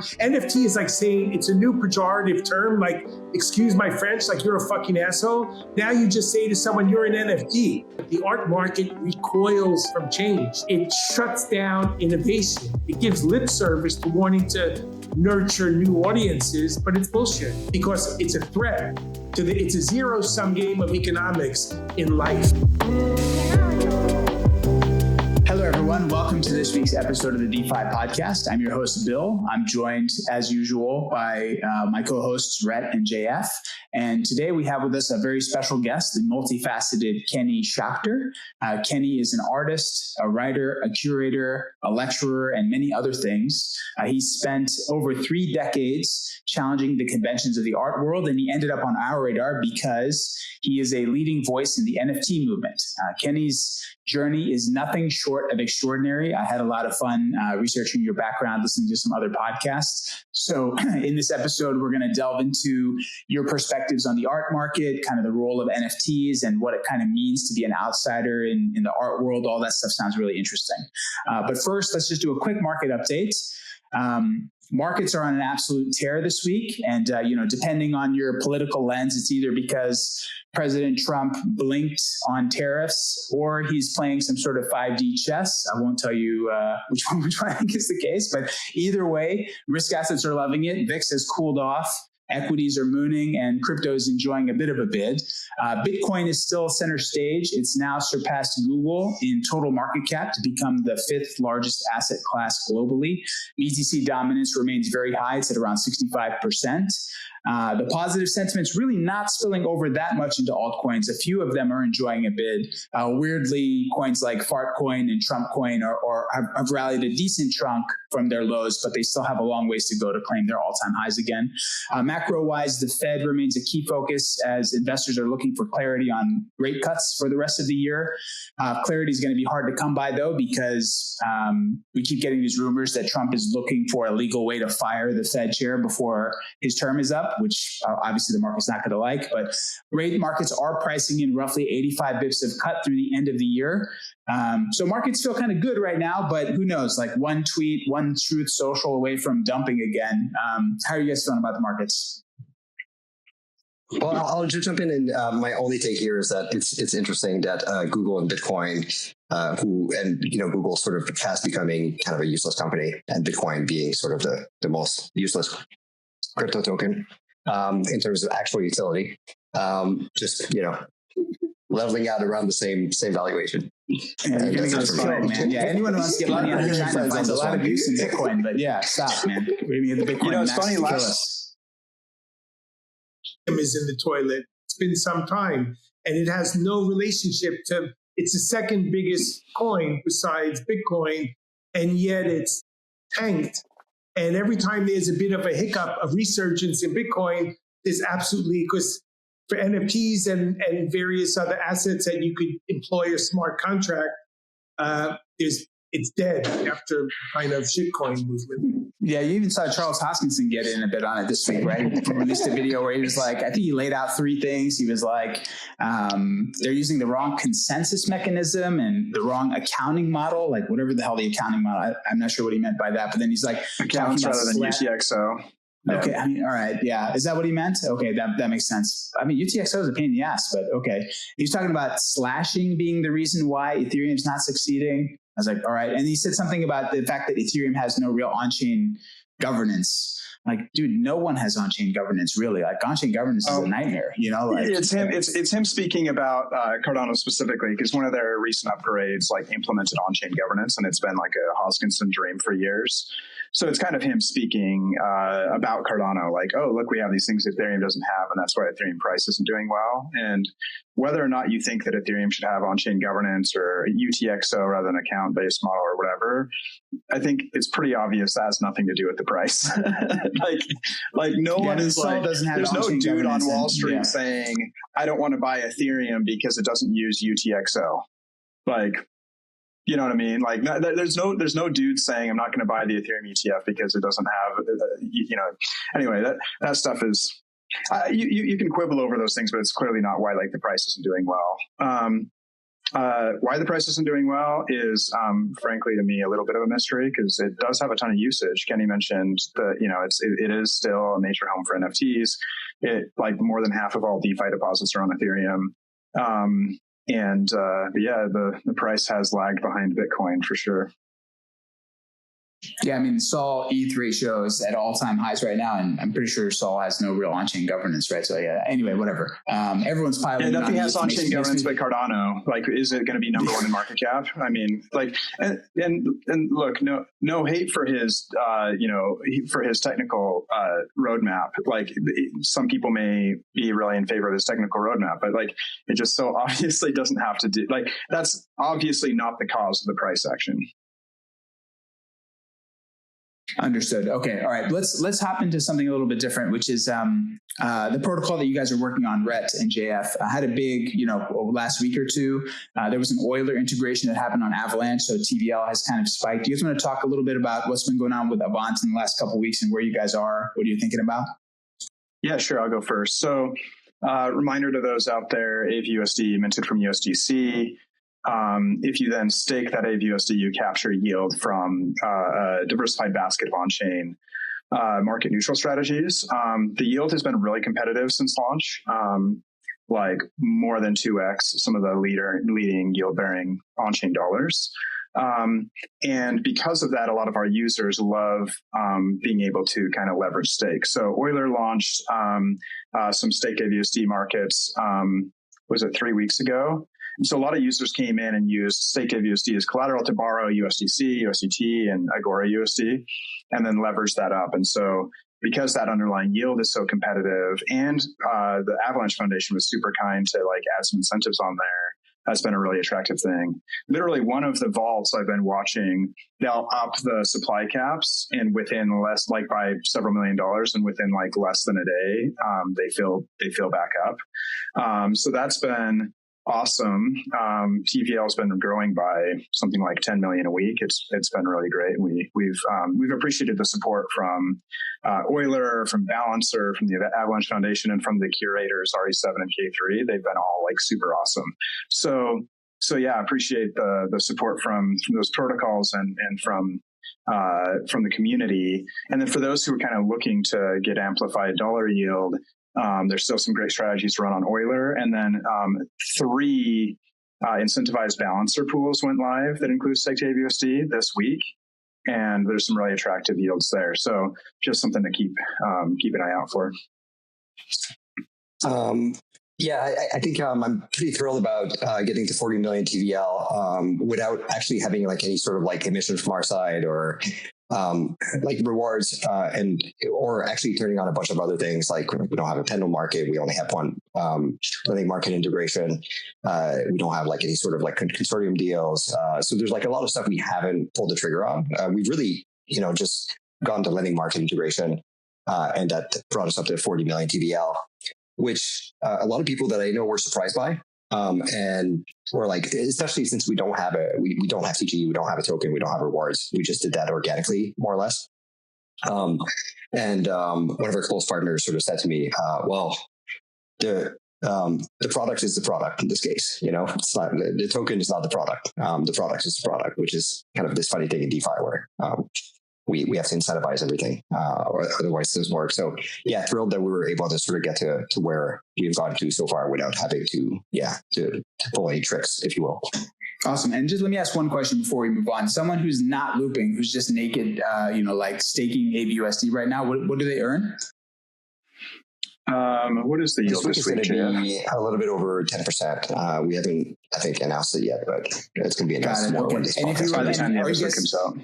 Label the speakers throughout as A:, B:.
A: NFT is like saying it's a new pejorative term, like, excuse my French, like you're a fucking asshole. Now you just say to someone, you're an NFT. The art market recoils from change. It shuts down innovation. It gives lip service to wanting to nurture new audiences, but it's bullshit because it's a threat to it's a zero-sum game of economics in life.
B: Hello, everyone. Welcome to this week's episode of the DeFi Podcast. I'm your host, Bill. I'm joined, as usual, by my co-hosts, Rhett and JF. And today we have with us a very special guest, the multifaceted Kenny Schachter. Kenny is an artist, a writer, a curator, a lecturer, and many other things. He spent over 3 decades challenging the conventions of the art world, and he ended up on our radar because he is a leading voice in the NFT movement. Kenny's journey is nothing short of extraordinary. I had a lot of fun researching your background, listening to some other podcasts. So in this episode, we're going to delve into your perspectives on the art market, kind of the role of NFTs and what it kind of means to be an outsider in the art world. All that stuff sounds really interesting. But first, let's just do a quick market update. Markets are on an absolute tear this week. And, depending on your political lens, it's either because President Trump blinked on tariffs or he's playing some sort of 5D chess. I won't tell you which one I think is the case, but either way, risk assets are loving it. VIX has cooled off. Equities are mooning and crypto is enjoying a bit of a bid. Bitcoin is still center stage. It's now surpassed Google in total market cap to become the 5th largest asset class globally. BTC dominance remains very high. It's at around 65%. The positive sentiment's really not spilling over that much into altcoins. A few of them are enjoying a bid. Weirdly, coins like Fartcoin and Trumpcoin have rallied a decent chunk from their lows, but they still have a long ways to go to claim their all-time highs again. Macro-wise, the Fed remains a key focus as investors are looking for clarity on rate cuts for the rest of the year. Clarity is going to be hard to come by, though, because we keep getting these rumors that Trump is looking for a legal way to fire the Fed chair before his term is up, which obviously the market's not going to like. But rate markets are pricing in roughly 85 bips of cut through the end of the year. So markets feel kind of good right now, but who knows? Like one tweet, one Truth Social away from dumping again. How are you guys feeling about the markets?
C: Well, I'll just jump in, and my only take here is that it's interesting that Google and Bitcoin, Google sort of past becoming kind of a useless company, and Bitcoin being sort of the most useless crypto token in terms of actual utility, leveling out around the same valuation.
B: Yeah, you're gonna get us killed, man. Yeah, anyone who wants to get money out of China finds a lot of use in Bitcoin, but yeah, stop, man. We're gonna get the Bitcoin.
D: It's funny.
A: Is in the toilet. It's been some time, and it has no relationship to. It's the second biggest coin besides Bitcoin, and yet it's tanked. And every time there's a bit of a hiccup, a resurgence in Bitcoin, there's absolutely, because for NFTs and various other assets that you could employ a smart contract, it's dead after kind of shitcoin movement.
B: Yeah, you even saw Charles Hoskinson get in a bit on it this week, right? He released a video where he was like, I think he laid out 3 things. He was like, they're using the wrong consensus mechanism and the wrong accounting model, like whatever the hell the accounting model, I'm not sure what he meant by that, but then he's like,
D: accounts rather than UTXO.
B: Okay, I mean, all right, yeah. Is that what he meant? Okay, that makes sense. I mean, UTXO is a pain in the ass, but okay. He was talking about slashing being the reason why Ethereum's not succeeding. I was like, all right. And he said something about the fact that Ethereum has no real on-chain governance. Like, dude, no one has on-chain governance, really. Like, on-chain governance is a nightmare,
D: It's him speaking about Cardano specifically, because one of their recent upgrades implemented on-chain governance, and it's been like a Hoskinson dream for years. So it's kind of him speaking about Cardano, like, oh, look, we have these things Ethereum doesn't have, and that's why Ethereum price isn't doing well. And whether or not you think that Ethereum should have on-chain governance or UTXO rather than account-based model or whatever, I think it's pretty obvious that has nothing to do with the price. No one is like, there's no dude on Wall Street saying, I don't want to buy Ethereum because it doesn't use UTXO. You know what I mean? There's no dude saying I'm not going to buy the Ethereum ETF because it doesn't have, Anyway, that stuff is, you can quibble over those things, but it's clearly not why the price isn't doing well. Why the price isn't doing well is, frankly, to me, a little bit of a mystery because it does have a ton of usage. Kenny mentioned that, it is still a major home for NFTs. Like more than half of all DeFi deposits are on Ethereum. The price has lagged behind Bitcoin for sure.
B: Yeah, I mean, Sol ETH ratio is at all-time highs right now, and I'm pretty sure Sol has no real on-chain governance, right? So yeah, anyway, whatever. Everyone's piling on.
D: Nothing has on-chain governance but Cardano. Like, is it going to be number one in market cap? I mean, like, and look, no hate for his, for his technical roadmap. Like, some people may be really in favor of his technical roadmap, but like, it just so obviously doesn't have to do. Like, that's obviously not the cause of the price action.
B: Understood. Okay. All right. Let's hop into something a little bit different, which is the protocol that you guys are working on, Rhett and JF. Had a big, last week or two. There was an Euler integration that happened on Avalanche, so TVL has kind of spiked. Do you guys want to talk a little bit about what's been going on with Avant in the last couple of weeks and where you guys are? What are you thinking about?
D: Yeah, sure. I'll go first. So, reminder to those out there: AVUSD minted from USDC. If you then stake that AVUSD, you capture yield from a diversified basket of on-chain market neutral strategies. The yield has been really competitive since launch, like more than 2x some of the leading yield-bearing on-chain dollars. And because of that, a lot of our users love being able to kind of leverage stake. So Euler launched some staked AVUSD markets, was it 3 weeks ago? And so a lot of users came in and used staked AVUSD as collateral to borrow USDC, USDT, and Agora USD, and then leverage that up. And so because that underlying yield is so competitive, and the Avalanche Foundation was super kind to like add some incentives on there, that's been a really attractive thing. Literally, one of the vaults I've been watching, they'll up the supply caps, and within less, like by several $1 million, and within like less than a day, they fill back up. So that's been awesome. TVL has been growing by something like 10 million a week. It's been really great. We've appreciated the support from Euler, from Balancer, from the Avalanche Foundation, and from the curators RE7 and K3. They've been all like super awesome. So yeah, I appreciate the support from those protocols and from the community. And then for those who are kind of looking to get amplified dollar yield, there's still some great strategies to run on Euler. And then 3 incentivized balancer pools went live that include staked AVUSD this week. And there's some really attractive yields there. So just something to keep an eye out for.
C: I think I'm pretty thrilled about getting to 40 million TVL without actually having like any sort of like emission from our side or like rewards or actually turning on a bunch of other things. Like we don't have a Pendle market. We only have one market integration. We don't have like any sort of like consortium deals. So there's like a lot of stuff we haven't pulled the trigger on. We've really, just gone to lending market integration. And that brought us up to 40 million TVL, which a lot of people that I know were surprised by. And we're like, especially since we don't have we don't have CG, we don't have a token, we don't have rewards. We just did that organically, more or less. One of our close partners sort of said to me, the product is the product in this case. It's not the token is not the product. The product is the product, which is kind of this funny thing in DeFi where we have to incentivize everything, or otherwise it doesn't work. So yeah, thrilled that we were able to sort of get to where we've gotten to so far without having to pull any tricks, if you will.
B: Awesome. And just let me ask one question before we move on. Someone who's not looping, who's just naked, like staking AVUSD right now, what do they earn?
D: What is the yield this week?
C: It's going to be a little bit over 10%. We haven't, I think, announced it yet, but it's going to be announced more when this podcast
D: by the time the episode comes out.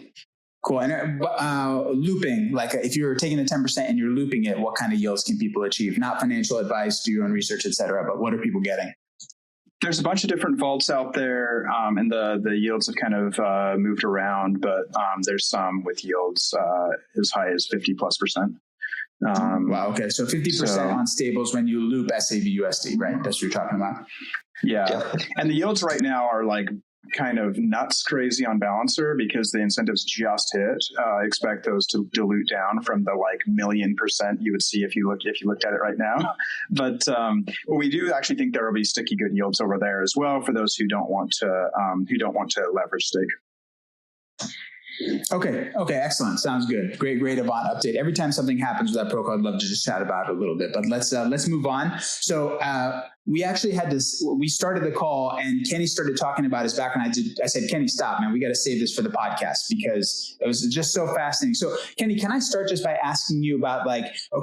B: Cool. And looping, like if you're taking the 10% and you're looping it, what kind of yields can people achieve? Not financial advice, do your own research, et cetera, but what are people getting?
D: There's a bunch of different vaults out there, and the yields have kind of moved around, but there's some with yields as high as 50+%.
B: Wow. Okay. So 50% on stables when you loop SAVUSD, right? That's what you're talking about.
D: Yeah. And the yields right now are like kind of nuts crazy on Balancer because the incentives just hit. Expect those to dilute down from the like 1,000,000% you would see if you looked at it right now. But we do actually think there will be sticky good yields over there as well for those who don't want to leverage stake.
B: Okay, excellent. Sounds good. Great Avant update. Every time something happens with that protocol, I'd love to just chat about it a little bit. But let's move on. So we actually had this. We started the call, and Kenny started talking about his background. I said, Kenny, stop, man. We got to save this for the podcast because it was just so fascinating. So, Kenny, can I start just by asking you about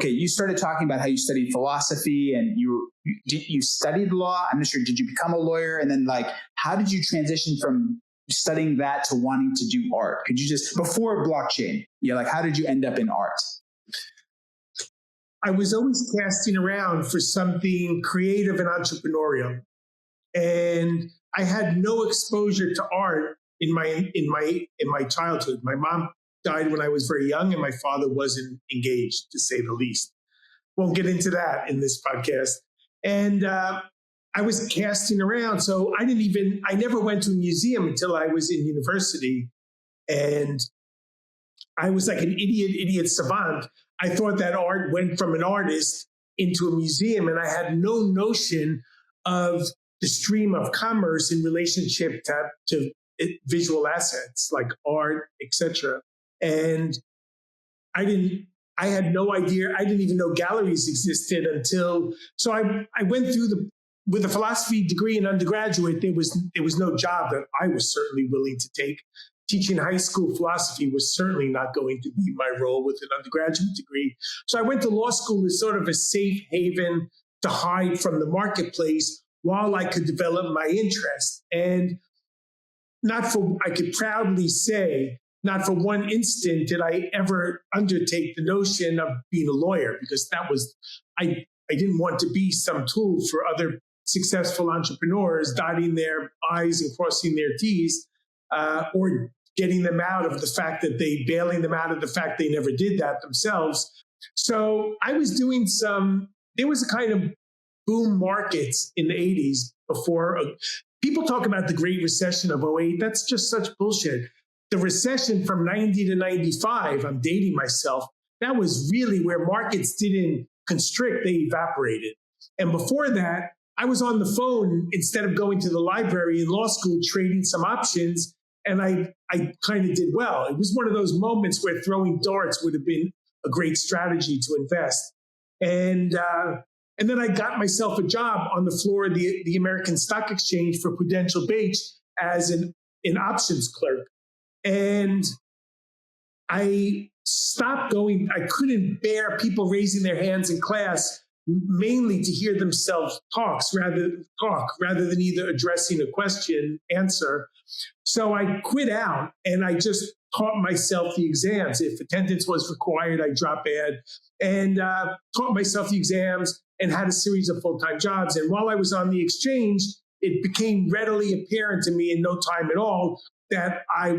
B: you started talking about how you studied philosophy and you studied law. I'm not sure. Did you become a lawyer? And then how did you transition from studying that to wanting to do art? Could you just, before blockchain, how did you end up in art?
A: I was always casting around for something creative and entrepreneurial. And I had no exposure to art in my childhood. My mom died when I was very young and my father wasn't engaged, to say the least. Won't get into that in this podcast. And I was casting around. So I never went to a museum until I was in university. And I was like an idiot savant. I thought that art went from an artist into a museum. And I had no notion of the stream of commerce in relationship to visual assets like art, etc. And I had no idea. I didn't even know galleries existed so I went through with a philosophy degree in undergraduate, there was no job that I was certainly willing to take. Teaching high school philosophy was certainly not going to be my role with an undergraduate degree. So I went to law school as sort of a safe haven to hide from the marketplace while I could develop my interest. And I could proudly say, not for one instant did I ever undertake the notion of being a lawyer, because I didn't want to be some tool for other successful entrepreneurs dotting their I's and crossing their T's, or bailing them out of the fact that they never did that themselves. So I was doing there was a kind of boom markets in the 80s before. People talk about the Great Recession of 08. That's just such bullshit. The recession from 90 to 95, I'm dating myself, that was really where markets didn't constrict, they evaporated. And before that, I was on the phone instead of going to the library in law school, trading some options, and I kind of did well. It was one of those moments where throwing darts would have been a great strategy to invest. And then I got myself a job on the floor of the American Stock Exchange for Prudential Bache as an options clerk. And I stopped going. I couldn't bear people raising their hands in class, mainly to hear themselves talk rather than either addressing a question, answer. So I quit out and I just taught myself the exams. If attendance was required, I dropped ed and taught myself the exams and had a series of full-time jobs. And while I was on the exchange, it became readily apparent to me in no time at all that I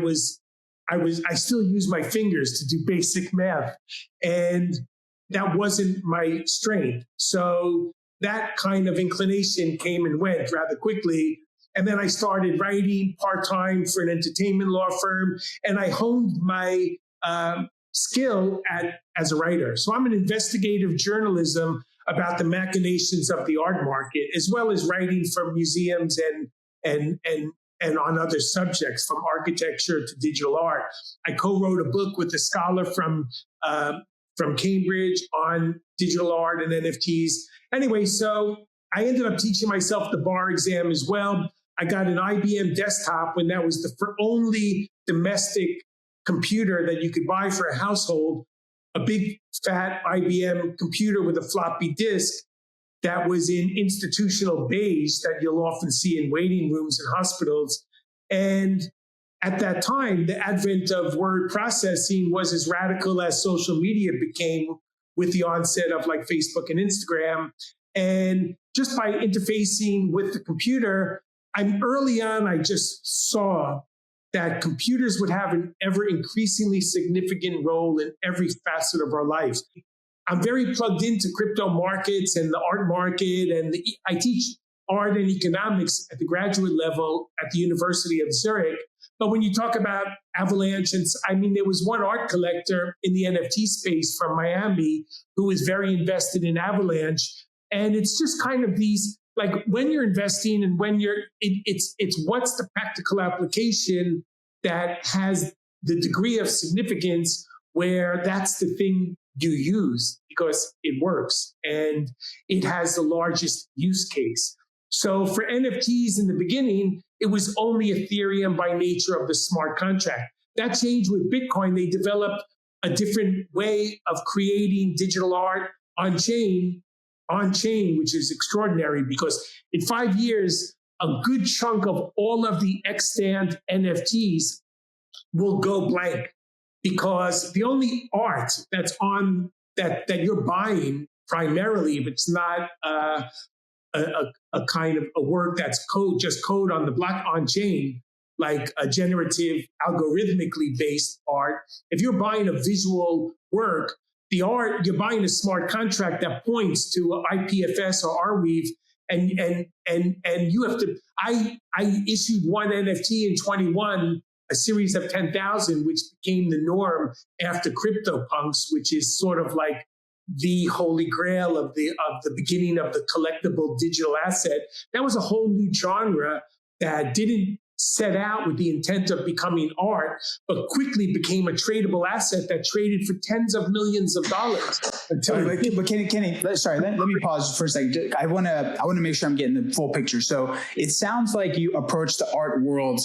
A: still use my fingers to do basic math. And that wasn't my strength. So that kind of inclination came and went rather quickly. And then I started writing part-time for an entertainment law firm, and I honed my skill as a writer. So I'm an investigative journalism about the machinations of the art market, as well as writing for museums and on other subjects, from architecture to digital art. I co-wrote a book with a scholar from Cambridge on digital art and NFTs. Anyway, so I ended up teaching myself the bar exam as well. I got an IBM desktop when that was the only domestic computer that you could buy for a household, a big fat IBM computer with a floppy disk that was in institutional beige that you'll often see in waiting rooms in hospitals. And at that time, the advent of word processing was as radical as social media became with the onset of like Facebook and Instagram. And just by interfacing with the computer, early on, I just saw that computers would have an ever increasingly significant role in every facet of our lives. I'm very plugged into crypto markets and the art market, and I teach art and economics at the graduate level at the University of Zurich. But when you talk about Avalanche, there was one art collector in the NFT space from Miami who was very invested in Avalanche. And it's just kind of these, like when you're investing and when it's what's the practical application that has the degree of significance where that's the thing you use because it works and it has the largest use case. So for NFTs in the beginning, it was only Ethereum by nature of the smart contract. That changed with Bitcoin. They developed a different way of creating digital art on chain, which is extraordinary because in 5 years, a good chunk of all of the extant NFTs will go blank because the only art that's on that you're buying primarily, if it's not a kind of a work that's code on the block on chain, like a generative algorithmically based art. If you're buying a visual work, the art, you're buying a smart contract that points to IPFS or Arweave, and you have to. I issued one NFT in 21, a series of 10,000, which became the norm after CryptoPunks, which is sort of like the holy grail of the beginning of the collectible digital asset. That was a whole new genre that didn't set out with the intent of becoming art, but quickly became a tradable asset that traded for tens of millions of dollars.
B: But Kenny, sorry, let me pause for a second. I want to make sure I'm getting the full picture. So it sounds like you approach the art world,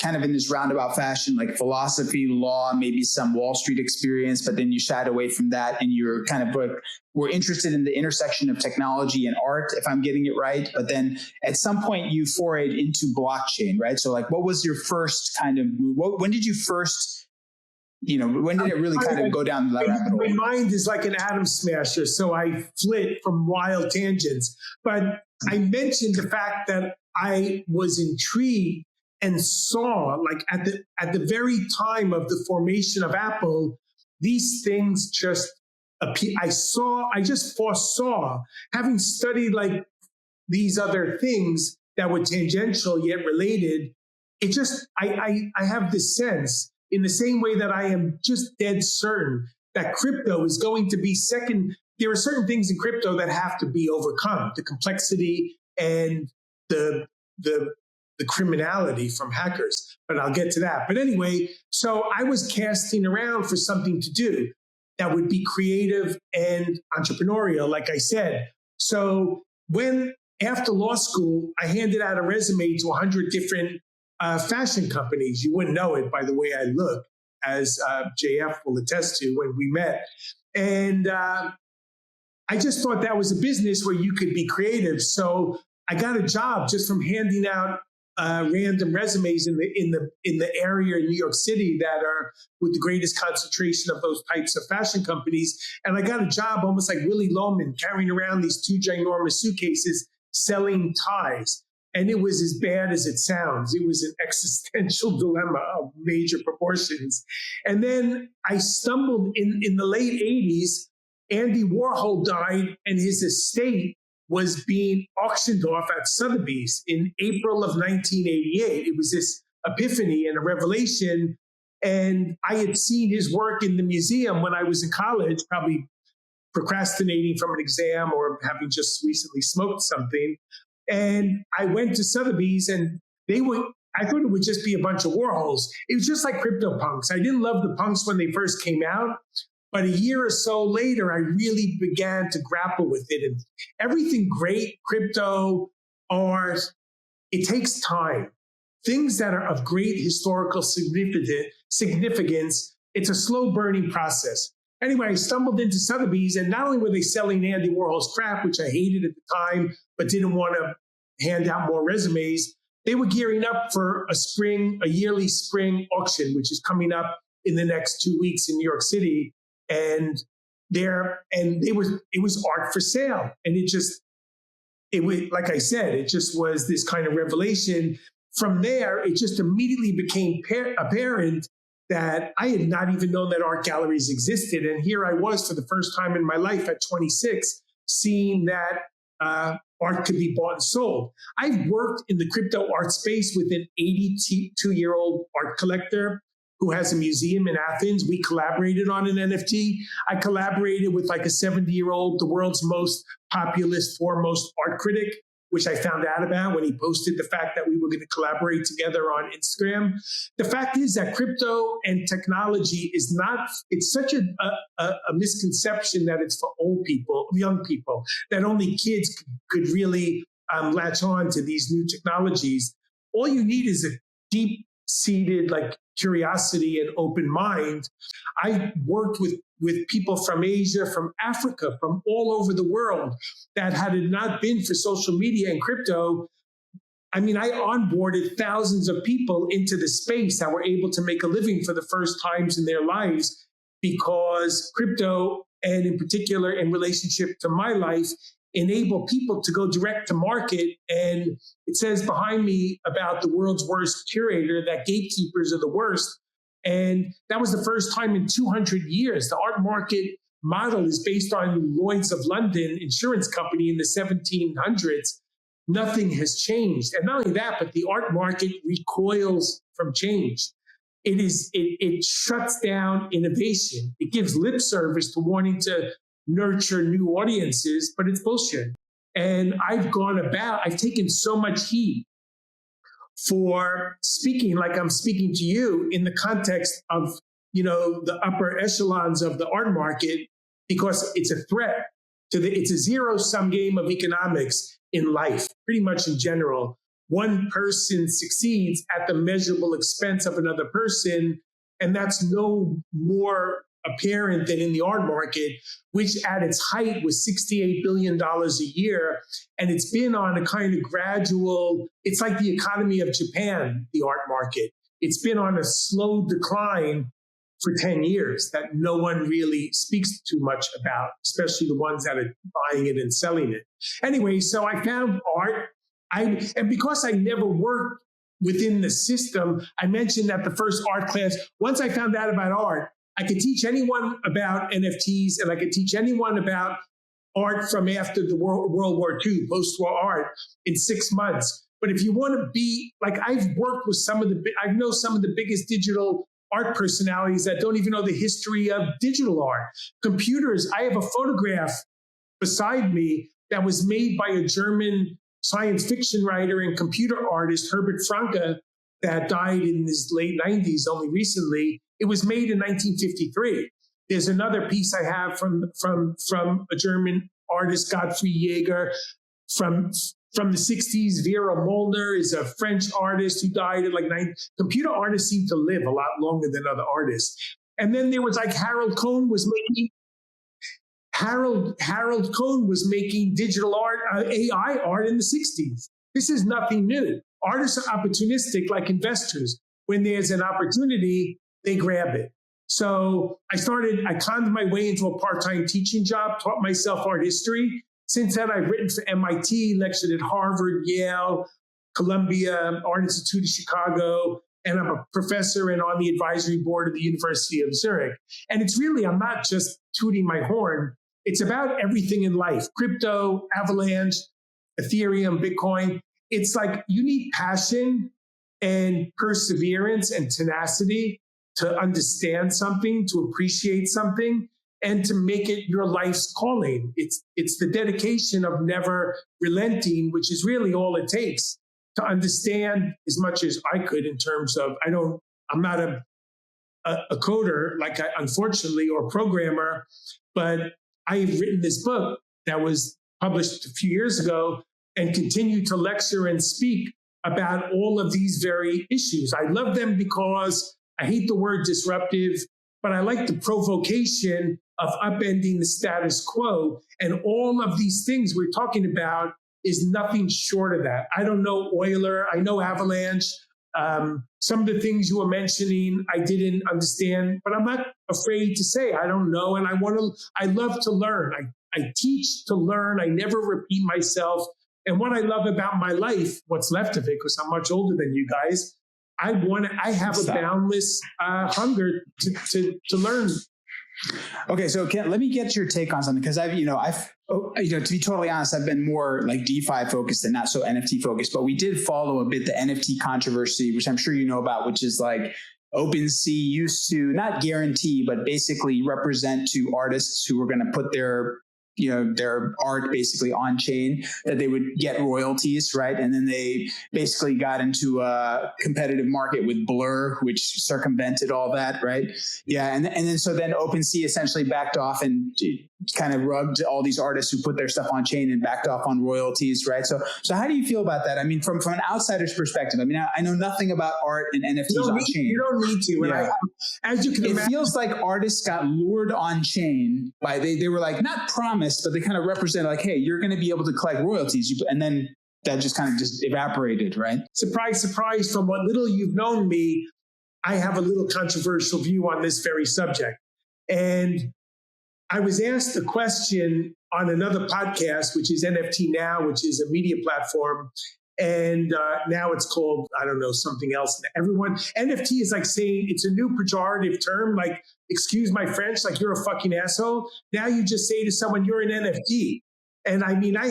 B: kind of in this roundabout fashion, like philosophy, law, maybe some Wall Street experience, but then you shied away from that and you're kind of like, we're interested in the intersection of technology and art, if I'm getting it right. But then at some point you forayed into blockchain, right? So like, what was your first kind of move? When did you first, when did it really kind of go down that rabbit hole?
A: My mind is like an atom smasher, so I flit from wild tangents. But I mentioned the fact that I was intrigued and saw, like at the very time of the formation of Apple, these things just I just foresaw, having studied like these other things that were tangential yet related. It just, I have this sense, in the same way that I am just dead certain that crypto is going to be second. There are certain things in crypto that have to be overcome, the complexity and the criminality from hackers, but I'll get to that. But anyway, so I was casting around for something to do that would be creative and entrepreneurial, like I said. So when, after law school, I handed out a resume to 100 different fashion companies. You wouldn't know it by the way I look, as JF will attest to when we met. And I just thought that was a business where you could be creative. So I got a job just from handing out random resumes in the area in New York City that are with the greatest concentration of those types of fashion companies. And I got a job almost like Willy Loman, carrying around these 2 ginormous suitcases selling ties. And it was as bad as it sounds. It was an existential dilemma of major proportions. And then I stumbled in the late 80s. Andy Warhol died and his estate was being auctioned off at Sotheby's in April of 1988. It was this epiphany and a revelation. And I had seen his work in the museum when I was in college, probably procrastinating from an exam or having just recently smoked something. And I went to Sotheby's and I thought it would just be a bunch of Warhols. It was just like CryptoPunks. I didn't love the punks when they first came out. But a year or so later, I really began to grapple with it. And everything great, crypto, art, it takes time. Things that are of great historical significance, it's a slow burning process. Anyway, I stumbled into Sotheby's, and not only were they selling Andy Warhol's crap, which I hated at the time, but didn't want to hand out more resumes, they were gearing up for a yearly spring auction, which is coming up in the next 2 weeks in New York City. And it was art for sale. And it was, like I said, it just was this kind of revelation. From there, it just immediately became apparent that I had not even known that art galleries existed. And here I was for the first time in my life at 26, seeing that art could be bought and sold. I've worked in the crypto art space with an 82-year-old art collector who has a museum in Athens. We collaborated on an NFT. I collaborated with like a 70-year-old, the world's most populist, foremost art critic, which I found out about when he posted the fact that we were going to collaborate together on Instagram. The fact is that crypto and technology is not, it's such a misconception that it's for old people, young people, that only kids could really latch on to these new technologies. All you need is a deep-seated like curiosity and open mind. I worked with people from Asia, from Africa, from all over the world that had it not been for social media and crypto, I mean, I onboarded thousands of people into the space that were able to make a living for the first times in their lives because crypto, and in particular in relationship to my life, enable people to go direct to market. And it says behind me about the world's worst curator that gatekeepers are the worst. And that was the first time in 200 years. The art market model is based on Lloyd's of London insurance company in the 1700s. Nothing has changed. And not only that, but the art market recoils from change. It shuts down innovation. It gives lip service to wanting to nurture new audiences, but it's bullshit. And I've taken so much heat for speaking like I'm speaking to you in the context of, the upper echelons of the art market, because it's a threat it's a zero-sum game of economics in life, pretty much in general. One person succeeds at the measurable expense of another person, and that's no more apparent than in the art market, which at its height was $68 billion a year. And it's been on a kind of gradual, it's like the economy of Japan, the art market. It's been on a slow decline for 10 years that no one really speaks too much about, especially the ones that are buying it and selling it. Anyway, so I found art. And because I never worked within the system, I mentioned that the first art class, once I found out about art, I could teach anyone about NFTs, and I could teach anyone about art from after the World War II, post-war art, in 6 months. But if you want to be, like, I know some of the biggest digital art personalities that don't even know the history of digital art. Computers, I have a photograph beside me that was made by a German science fiction writer and computer artist, Herbert Franke, that died in his late 90s, only recently. It was made in 1953. There's another piece I have from a German artist, Gottfried Jäger, from the 60s. Vera Molnar is a French artist who died at like 9. Computer artists seem to live a lot longer than other artists. And then there was like Harold Cohn was making digital art, AI art in the 60s. This is nothing new. Artists are opportunistic like investors. When there's an opportunity, they grab it. So I conned my way into a part-time teaching job, taught myself art history. Since then, I've written for MIT, lectured at Harvard, Yale, Columbia, Art Institute of Chicago, and I'm a professor and on the advisory board of the University of Zurich. And it's really, I'm not just tooting my horn. It's about everything in life: crypto, Avalanche, Ethereum, Bitcoin. It's like you need passion and perseverance and tenacity to understand something, to appreciate something, and to make it your life's calling. It's the dedication of never relenting, which is really all it takes to understand as much as I could in terms of, I'm not a coder, unfortunately, or programmer, but I've written this book that was published a few years ago and continue to lecture and speak about all of these very issues. I love them because I hate the word disruptive, but I like the provocation of upending the status quo. And all of these things we're talking about is nothing short of that. I don't know Euler. I know Avalanche. Some of the things you were mentioning, I didn't understand, but I'm not afraid to say I don't know. And I love to learn. I teach to learn. I never repeat myself. And what I love about my life, what's left of it, because I'm much older than you guys, I have a boundless hunger to learn
B: Okay, so Ken, let me get your take on something, because to be totally honest, I've been more like DeFi focused and not so NFT focused. But we did follow a bit the NFT controversy, which I'm sure you know about, which is like OpenSea used to not guarantee, but basically represent to artists who were going to put their art basically on chain, that they would get royalties, right? And then they basically got into a competitive market with Blur, which circumvented all that, right? Yeah, and then OpenSea essentially backed off and kind of rugged all these artists who put their stuff on chain and backed off on royalties, right? So how do you feel about that? I mean, from an outsider's perspective, I mean, I know nothing about art and NFTs on chain.
A: You don't need to.
B: Yeah.
A: As you can imagine,
B: it feels like artists got lured on chain by they were like not promised, but they kind of represent like, hey, you're going to be able to collect royalties, and then that just kind of just evaporated, right?
A: Surprise, surprise! From what little you've known me, I have a little controversial view on this very subject, and I was asked a question on another podcast, which is NFT Now, which is a media platform. And now it's called, I don't know, something else. Everyone, NFT is like saying it's a new pejorative term, like, excuse my French, like you're a fucking asshole. Now you just say to someone, you're an NFT. And I mean, I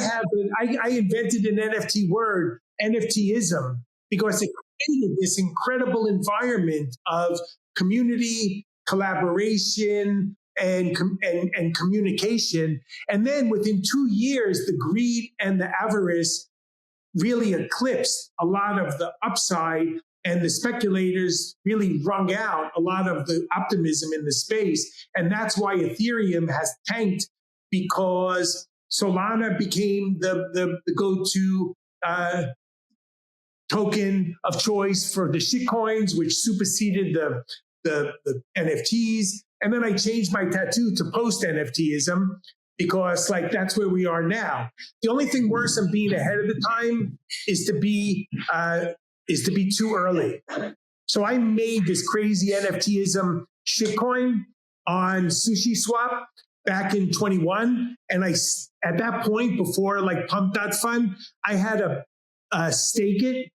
A: invented an NFT word, NFTism, because it created this incredible environment of community, collaboration, and communication. And then within 2 years, the greed and the avarice really eclipsed a lot of the upside, and the speculators really wrung out a lot of the optimism in the space. And that's why Ethereum has tanked, because Solana became the go-to token of choice for the shitcoins, which superseded the NFTs. And then I changed my tattoo to post-NFTism, because like that's where we are now. The only thing worse than being ahead of the time is to be too early. So I made this crazy NFTism shitcoin on SushiSwap back in 21, and at that point, before like Pump.Fun, I had a stake it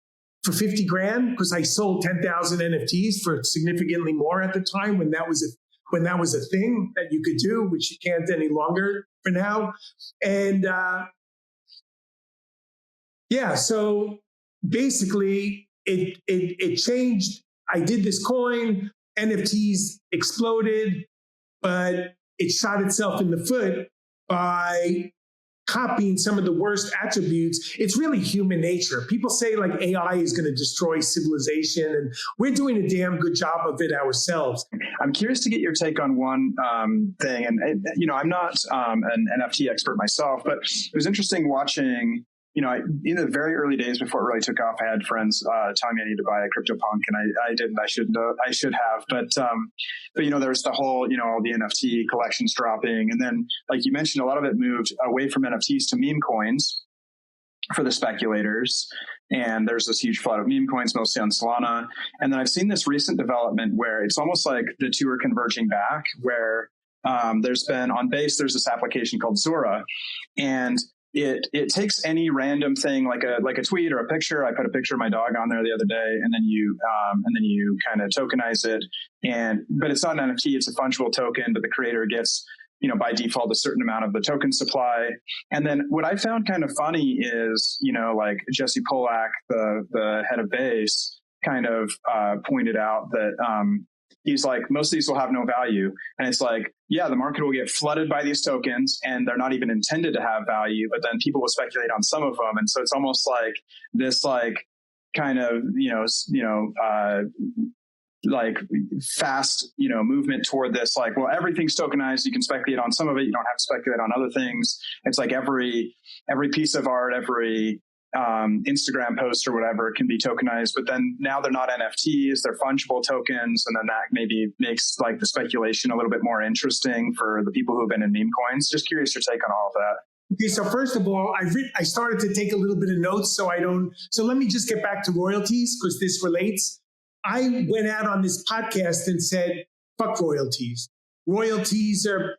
A: for 50 grand because I sold 10,000 NFTs for significantly more at the time, when that was a thing that you could do, which you can't any longer for now. And so basically it changed. I did this coin, NFTs exploded, but it shot itself in the foot by copying some of the worst attributes. It's really human nature. People say like AI is going to destroy civilization, and we're doing a damn good job of it ourselves.
D: I'm curious to get your take on one thing. And, I'm not an NFT expert myself, but it was interesting watching, in the very early days before it really took off, I had friends telling me I need to buy a CryptoPunk, and I didn't. I should have. But there was the whole, all the NFT collections dropping. And then, like you mentioned, a lot of it moved away from NFTs to meme coins for the speculators. And there's this huge flood of meme coins, mostly on Solana. And then I've seen this recent development where it's almost like the two are converging back, where there's been on Base, there's this application called Zora, and it takes any random thing like a tweet or a picture. I put a picture of my dog on there the other day, and then you kind of tokenize it. But it's not an NFT; it's a fungible token. But the creator gets, by default, a certain amount of the token supply. And then what I found kind of funny is, like Jesse Polak, the head of Base, kind of pointed out that he's like, most of these will have no value. And it's like, yeah, the market will get flooded by these tokens and they're not even intended to have value, but then people will speculate on some of them. And so it's almost like this, like kind of, like fast, movement toward this, like, well, everything's tokenized. You can speculate on some of it. You don't have to speculate on other things. It's like every piece of art, every Instagram post or whatever can be tokenized, but then now they're not NFTs, they're fungible tokens. And then that maybe makes like the speculation a little bit more interesting for the people who have been in meme coins. Just curious your take on all of that.
A: Okay, so first of all, I started to take a little bit of notes so let me just get back to royalties because this relates. I went out on this podcast and said, fuck royalties. Royalties are,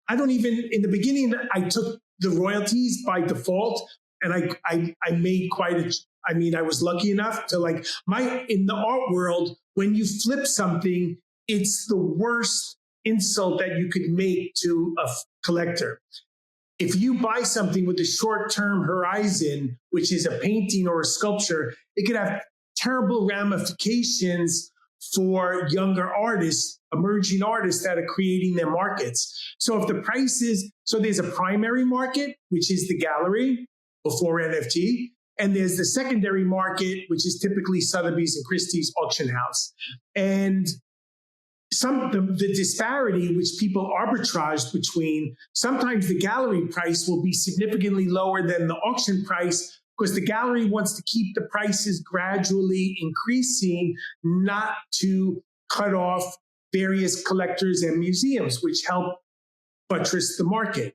A: in the beginning, I took the royalties by default. And I made I was lucky enough to in the art world, when you flip something, it's the worst insult that you could make to a collector. If you buy something with a short-term horizon, which is a painting or a sculpture, it could have terrible ramifications for younger artists, emerging artists that are creating their markets. So if the prices, so there's a primary market, which is the gallery before NFT, and there's the secondary market, which is typically Sotheby's and Christie's auction house. And the disparity which people arbitrage between, sometimes the gallery price will be significantly lower than the auction price because the gallery wants to keep the prices gradually increasing, not to cut off various collectors and museums, which help buttress the market.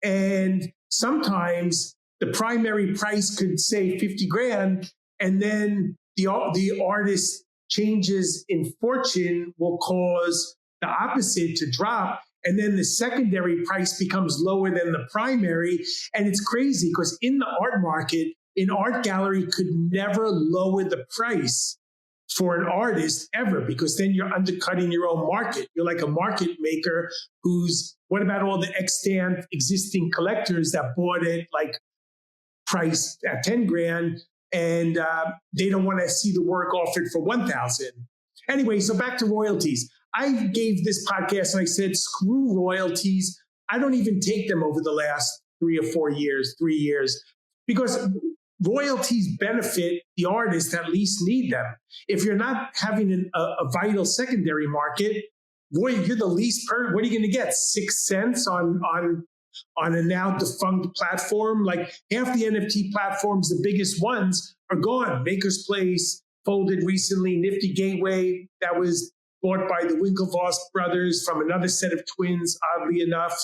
A: And sometimes the primary price could say 50 grand, and then the artist changes in fortune will cause the opposite to drop. And then the secondary price becomes lower than the primary. And it's crazy because in the art market, an art gallery could never lower the price for an artist ever, because then you're undercutting your own market. You're like a market maker what about all the extant existing collectors that bought it like priced at 10 grand? And they don't want to see the work offered for 1,000. Anyway, so back to royalties. I gave this podcast and I said, screw royalties. I don't even take them over the last 3 years, because royalties benefit the artists that least need them. If you're not having a vital secondary market, boy, you're the least what are you going to get? 6 cents on a now defunct platform? Like half the NFT platforms, the biggest ones, are gone. Maker's Place folded recently. Nifty Gateway, that was bought by the Winklevoss brothers from another set of twins, oddly enough.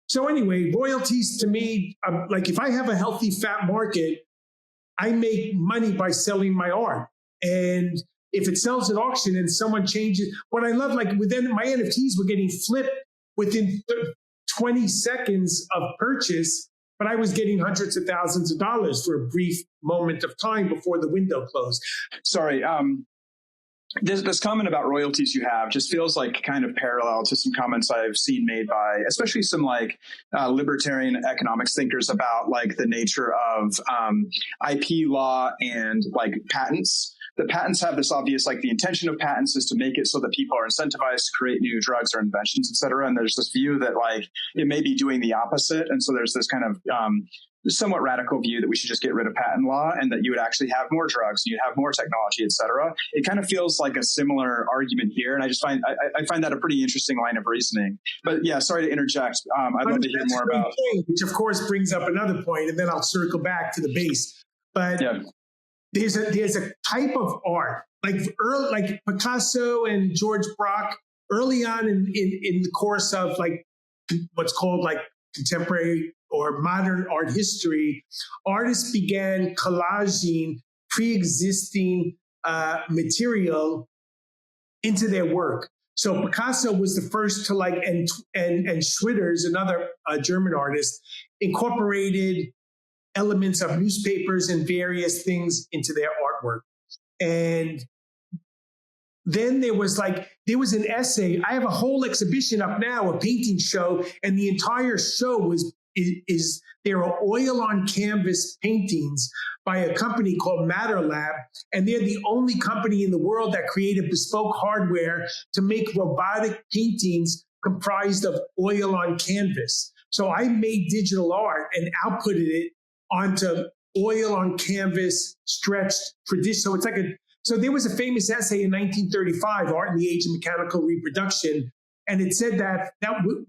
A: So anyway, royalties to me, like if I have a healthy, fat market, I make money by selling my art. And if it sells at auction and someone changes, what I love, like within my NFTs were getting flipped within 20 seconds of purchase, but I was getting hundreds of thousands of dollars for a brief moment of time before the window closed.
D: Sorry, this comment about royalties you have just feels like kind of parallel to some comments I've seen made by especially some like libertarian economics thinkers about like the nature of IP law and like patents. The patents have this obvious, like the intention of patents is to make it so that people are incentivized to create new drugs or inventions, et cetera. And there's this view that like it may be doing the opposite. And so there's this kind of somewhat radical view that we should just get rid of patent law and that you would actually have more drugs, you'd have more technology, et cetera. It kind of feels like a similar argument here. And I just find, I find that a pretty interesting line of reasoning. But yeah, sorry to interject. I'd love to hear more about.
A: Which of course brings up another point, and then I'll circle back to the base. But yeah. There's a type of art like Picasso and George Braque early on in the course of like what's called like contemporary or modern art history, artists began collaging pre-existing material into their work. So Picasso was the first to like, and Schwitters, another German artist, incorporated elements of newspapers and various things into their artwork. And then there was an essay. I have a whole exhibition up now, a painting show, and the entire show there are oil on canvas paintings by a company called Matter Lab, and they're the only company in the world that created bespoke hardware to make robotic paintings comprised of oil on canvas. So I made digital art and outputted it onto oil on canvas, stretched tradition. So there was a famous essay in 1935, Art in the Age of Mechanical Reproduction, and it said that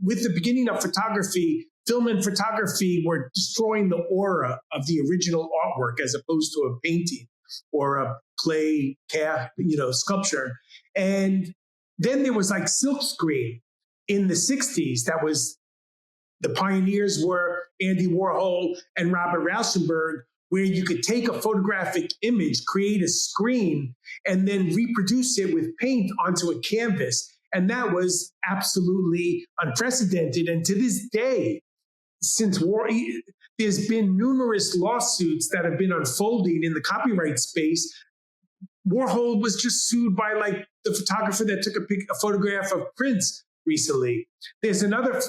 A: with the beginning of photography, film and photography were destroying the aura of the original artwork as opposed to a painting or a clay sculpture. And then there was like silkscreen in the 60s. That was, the pioneers were Andy Warhol and Robert Rauschenberg, where you could take a photographic image, create a screen, and then reproduce it with paint onto a canvas. And that was absolutely unprecedented. And to this day, since war, there's been numerous lawsuits that have been unfolding in the copyright space Warhol was just sued by like the photographer that took a photograph of Prince recently. There's another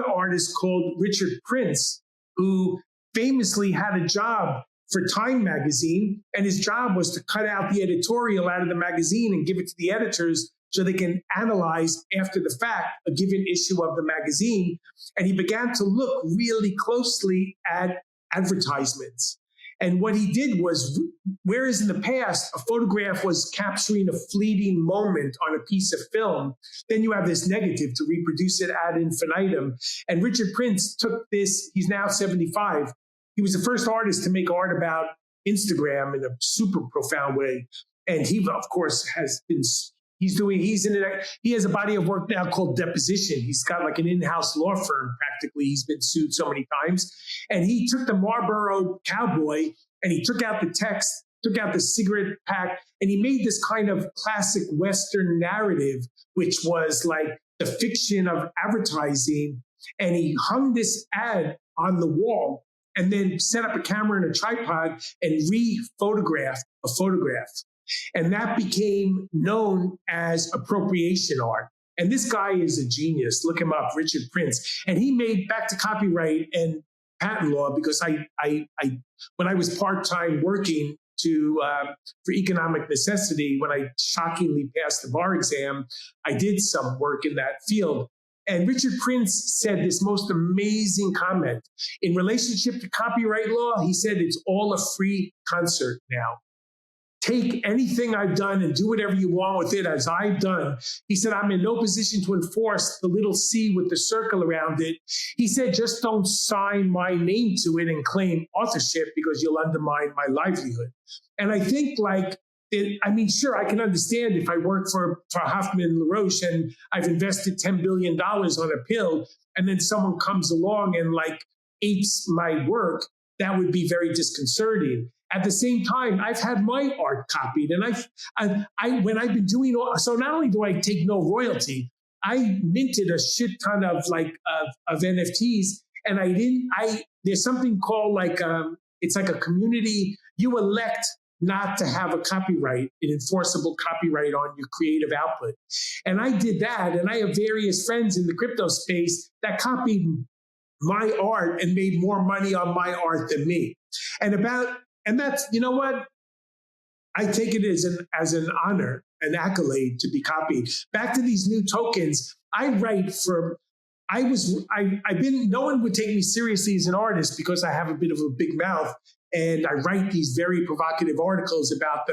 A: artist called Richard Prince who famously had a job for Time magazine, and his job was to cut out the editorial out of the magazine and give it to the editors so they can analyze after the fact a given issue of the magazine. And he began to look really closely at advertisements. And what he did was, whereas in the past, a photograph was capturing a fleeting moment on a piece of film, then you have this negative to reproduce it ad infinitum. And Richard Prince took this, he's now 75. He was the first artist to make art about Instagram in a super profound way. And he, of course, he has a body of work now called Deposition. He's got like an in-house law firm, practically. He's been sued so many times. And he took the Marlboro Cowboy and he took out the text, took out the cigarette pack, and he made this kind of classic Western narrative, which was like the fiction of advertising. And he hung this ad on the wall and then set up a camera and a tripod and re-photographed a photograph. And that became known as appropriation art. And this guy is a genius. Look him up, Richard Prince. And he made, back to copyright and patent law, because I when I was part-time working for economic necessity, when I shockingly passed the bar exam, I did some work in that field. And Richard Prince said this most amazing comment. In relationship to copyright law, he said, it's all a free concert now. Take anything I've done and do whatever you want with it, as I've done. He said, I'm in no position to enforce the little C with the circle around it. He said, just don't sign my name to it and claim authorship because you'll undermine my livelihood. And I think sure, I can understand if I work for Hoffman LaRoche and I've invested $10 billion on a pill, and then someone comes along and apes my work, that would be very disconcerting. At the same time, I've had my art copied, and when I've been doing so not only do I take no royalty, I minted a shit ton of NFTs, and there's something called it's like a community. You elect not to have a copyright, an enforceable copyright on your creative output. And I did that, and I have various friends in the crypto space that copied my art and made more money on my art than me. And that's, you know what? I take it as an honor, an accolade to be copied. Back to these new tokens, no one would take me seriously as an artist because I have a bit of a big mouth. And I write these very provocative articles about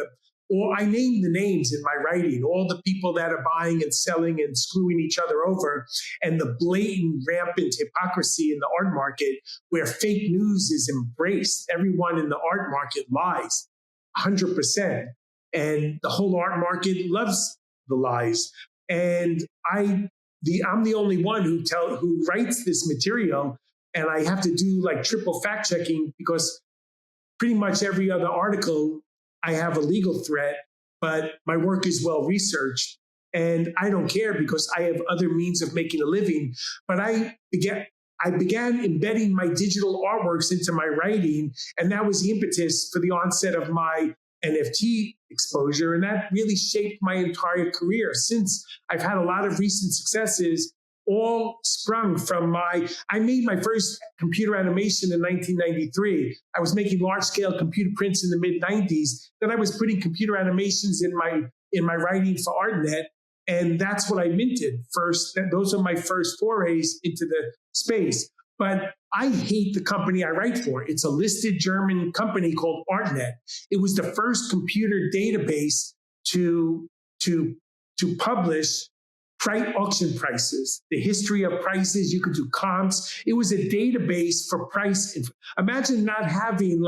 A: or I name the names in my writing, all the people that are buying and selling and screwing each other over, and the blatant, rampant hypocrisy in the art market where fake news is embraced. Everyone in the art market lies 100%. And the whole art market loves the lies. And I'm the only one who writes this material, and I have to do triple fact checking because pretty much every other article I have a legal threat, but my work is well researched, and I don't care because I have other means of making a living. But I began embedding my digital artworks into my writing, and that was the impetus for the onset of my NFT exposure, and that really shaped my entire career. Since I've had a lot of recent successes, all sprung from I made my first computer animation in 1993. I was making large-scale computer prints in the mid-90s. Then I was putting computer animations in my writing for ArtNet, and that's what I minted first. Those are my first forays into the space. But I hate the company I write for. It's a listed German company called ArtNet. It was the first computer database to publish auction prices, the history of prices. You could do comps. It was a database for price. Imagine not having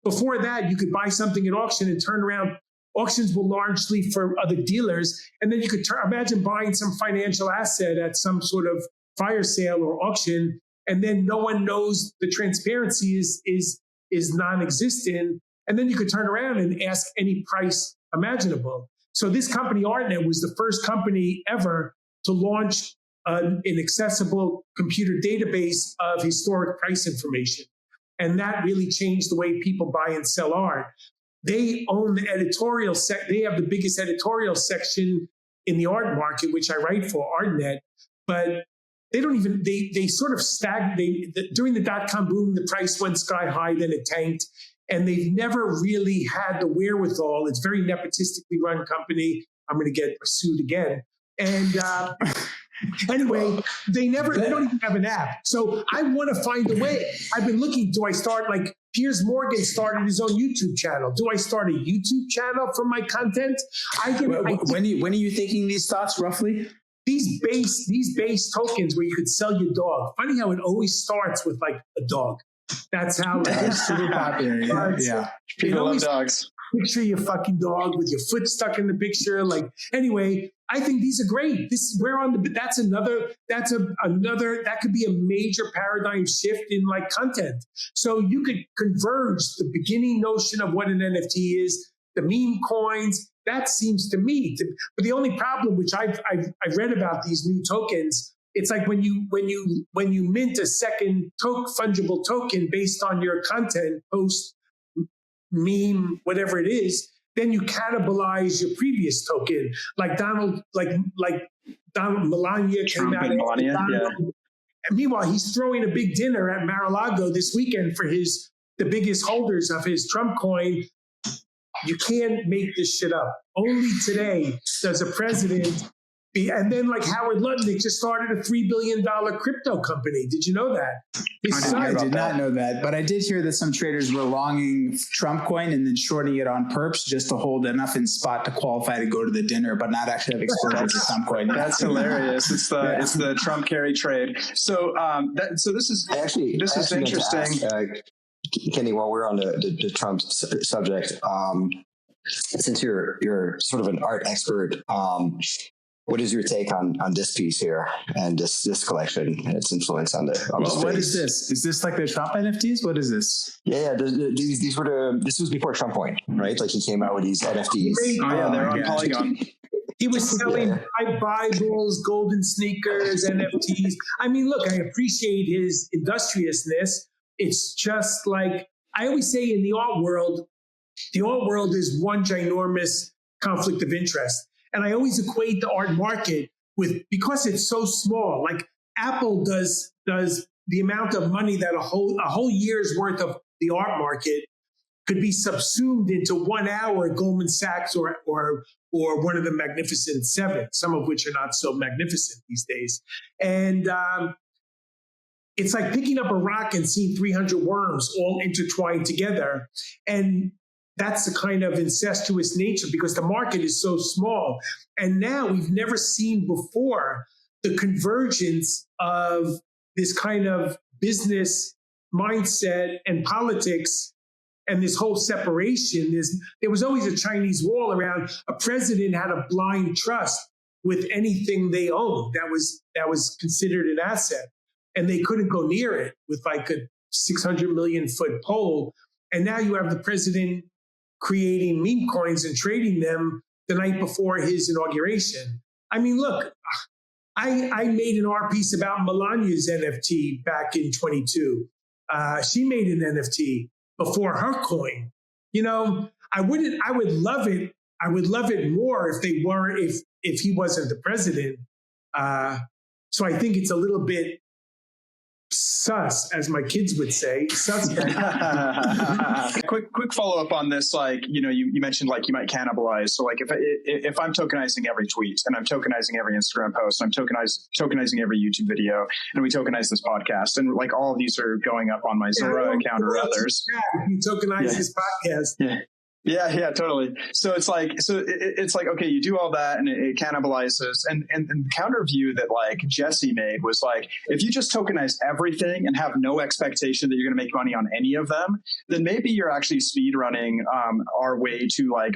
A: before that, you could buy something at auction and turn around. Auctions were largely for other dealers. And then you could imagine buying some financial asset at some sort of fire sale or auction. And then no one knows, the transparency is non-existent. And then you could turn around and ask any price imaginable. So this company, ArtNet, was the first company ever to launch an accessible computer database of historic price information. And that really changed the way people buy and sell art. they own the editorial they have the biggest editorial section in the art market, which I write for, ArtNet, but they don't even, they sort of during the dot-com boom, the price went sky high, then it tanked, and they've never really had the wherewithal. It's a very nepotistically run company. I'm going to get sued again. And anyway, they don't even have an app. So I want to find a way. I've been looking, do I start like Piers Morgan started his own YouTube channel? Do I start a YouTube channel for my content?
B: When are you thinking these thoughts roughly?
A: These base tokens where you could sell your dog. Funny how it always starts with like a dog. That's how
B: it's super popular. Yeah.
D: People love dogs.
A: Picture your fucking dog with your foot stuck in the picture. Like, anyway, I think these are great. That could be a major paradigm shift in like content. So you could converge the beginning notion of what an NFT is, the meme coins. That seems to me but the only problem, which I've read about these new tokens, it's like when you mint a second fungible token based on your content, post, meme, whatever it is, then you cannibalize your previous token. Like Donald Melania came out.
D: Melania, yeah.
A: And meanwhile, he's throwing a big dinner at Mar-a-Lago this weekend for the biggest holders of his Trump coin. You can't make this shit up. Only today does a president and then like Howard Lutnick just started a $3 billion crypto company. Did you know that?
B: I did not know that, but I did hear that some traders were longing Trump coin and then shorting it on perps just to hold enough in spot to qualify to go to the dinner, but not actually have exposure to Trump coin.
D: That's hilarious. It's the Trump carry trade. So this is interesting.
C: Kenny, while we're on the Trump subject, since you're sort of an art expert, what is your take on this piece here and this collection and its influence on the space?
B: What is this? Is this like the Trump NFTs? What is this?
C: Yeah. This was before Trump coin, right? Like he came out with these NFTs.
D: They're on Polygon.
A: He was selling Bibles, golden sneakers, NFTs. I mean, look, I appreciate his industriousness. It's just like I always say in the art world is one ginormous conflict of interest. And I always equate the art market because it's so small, like Apple does the amount of money that a whole year's worth of the art market could be subsumed into 1 hour at Goldman Sachs or one of the Magnificent Seven, some of which are not so magnificent these days. And it's like picking up a rock and seeing 300 worms all intertwined together. And that's the kind of incestuous nature because the market is so small. And now we've never seen before the convergence of this kind of business mindset and politics and this whole separation. There was always a Chinese wall around. A president had a blind trust with anything they owned that was considered an asset. And they couldn't go near it with like a 600 million foot pole. And now you have the president creating meme coins and trading them the night before his inauguration. I mean, look, I made an art piece about Melania's NFT back in 22. She made an NFT before her coin. You know, I would love it. I would love it more if he wasn't the president. So I think it's a little bit sus, as my kids would say, suspect.
D: Quick follow up on this. Like, you know, you mentioned like you might cannibalize. So like if I'm tokenizing every tweet and I'm tokenizing every Instagram post, I'm tokenizing every YouTube video, and we tokenize this podcast, and like all of these are going up on my Zora account or others.
A: You tokenize this podcast.
D: Yeah, totally. So it's like, okay, you do all that and it cannibalizes. And the counter view that like Jesse made was like, if you just tokenize everything and have no expectation that you're going to make money on any of them, then maybe you're actually speed running our way to like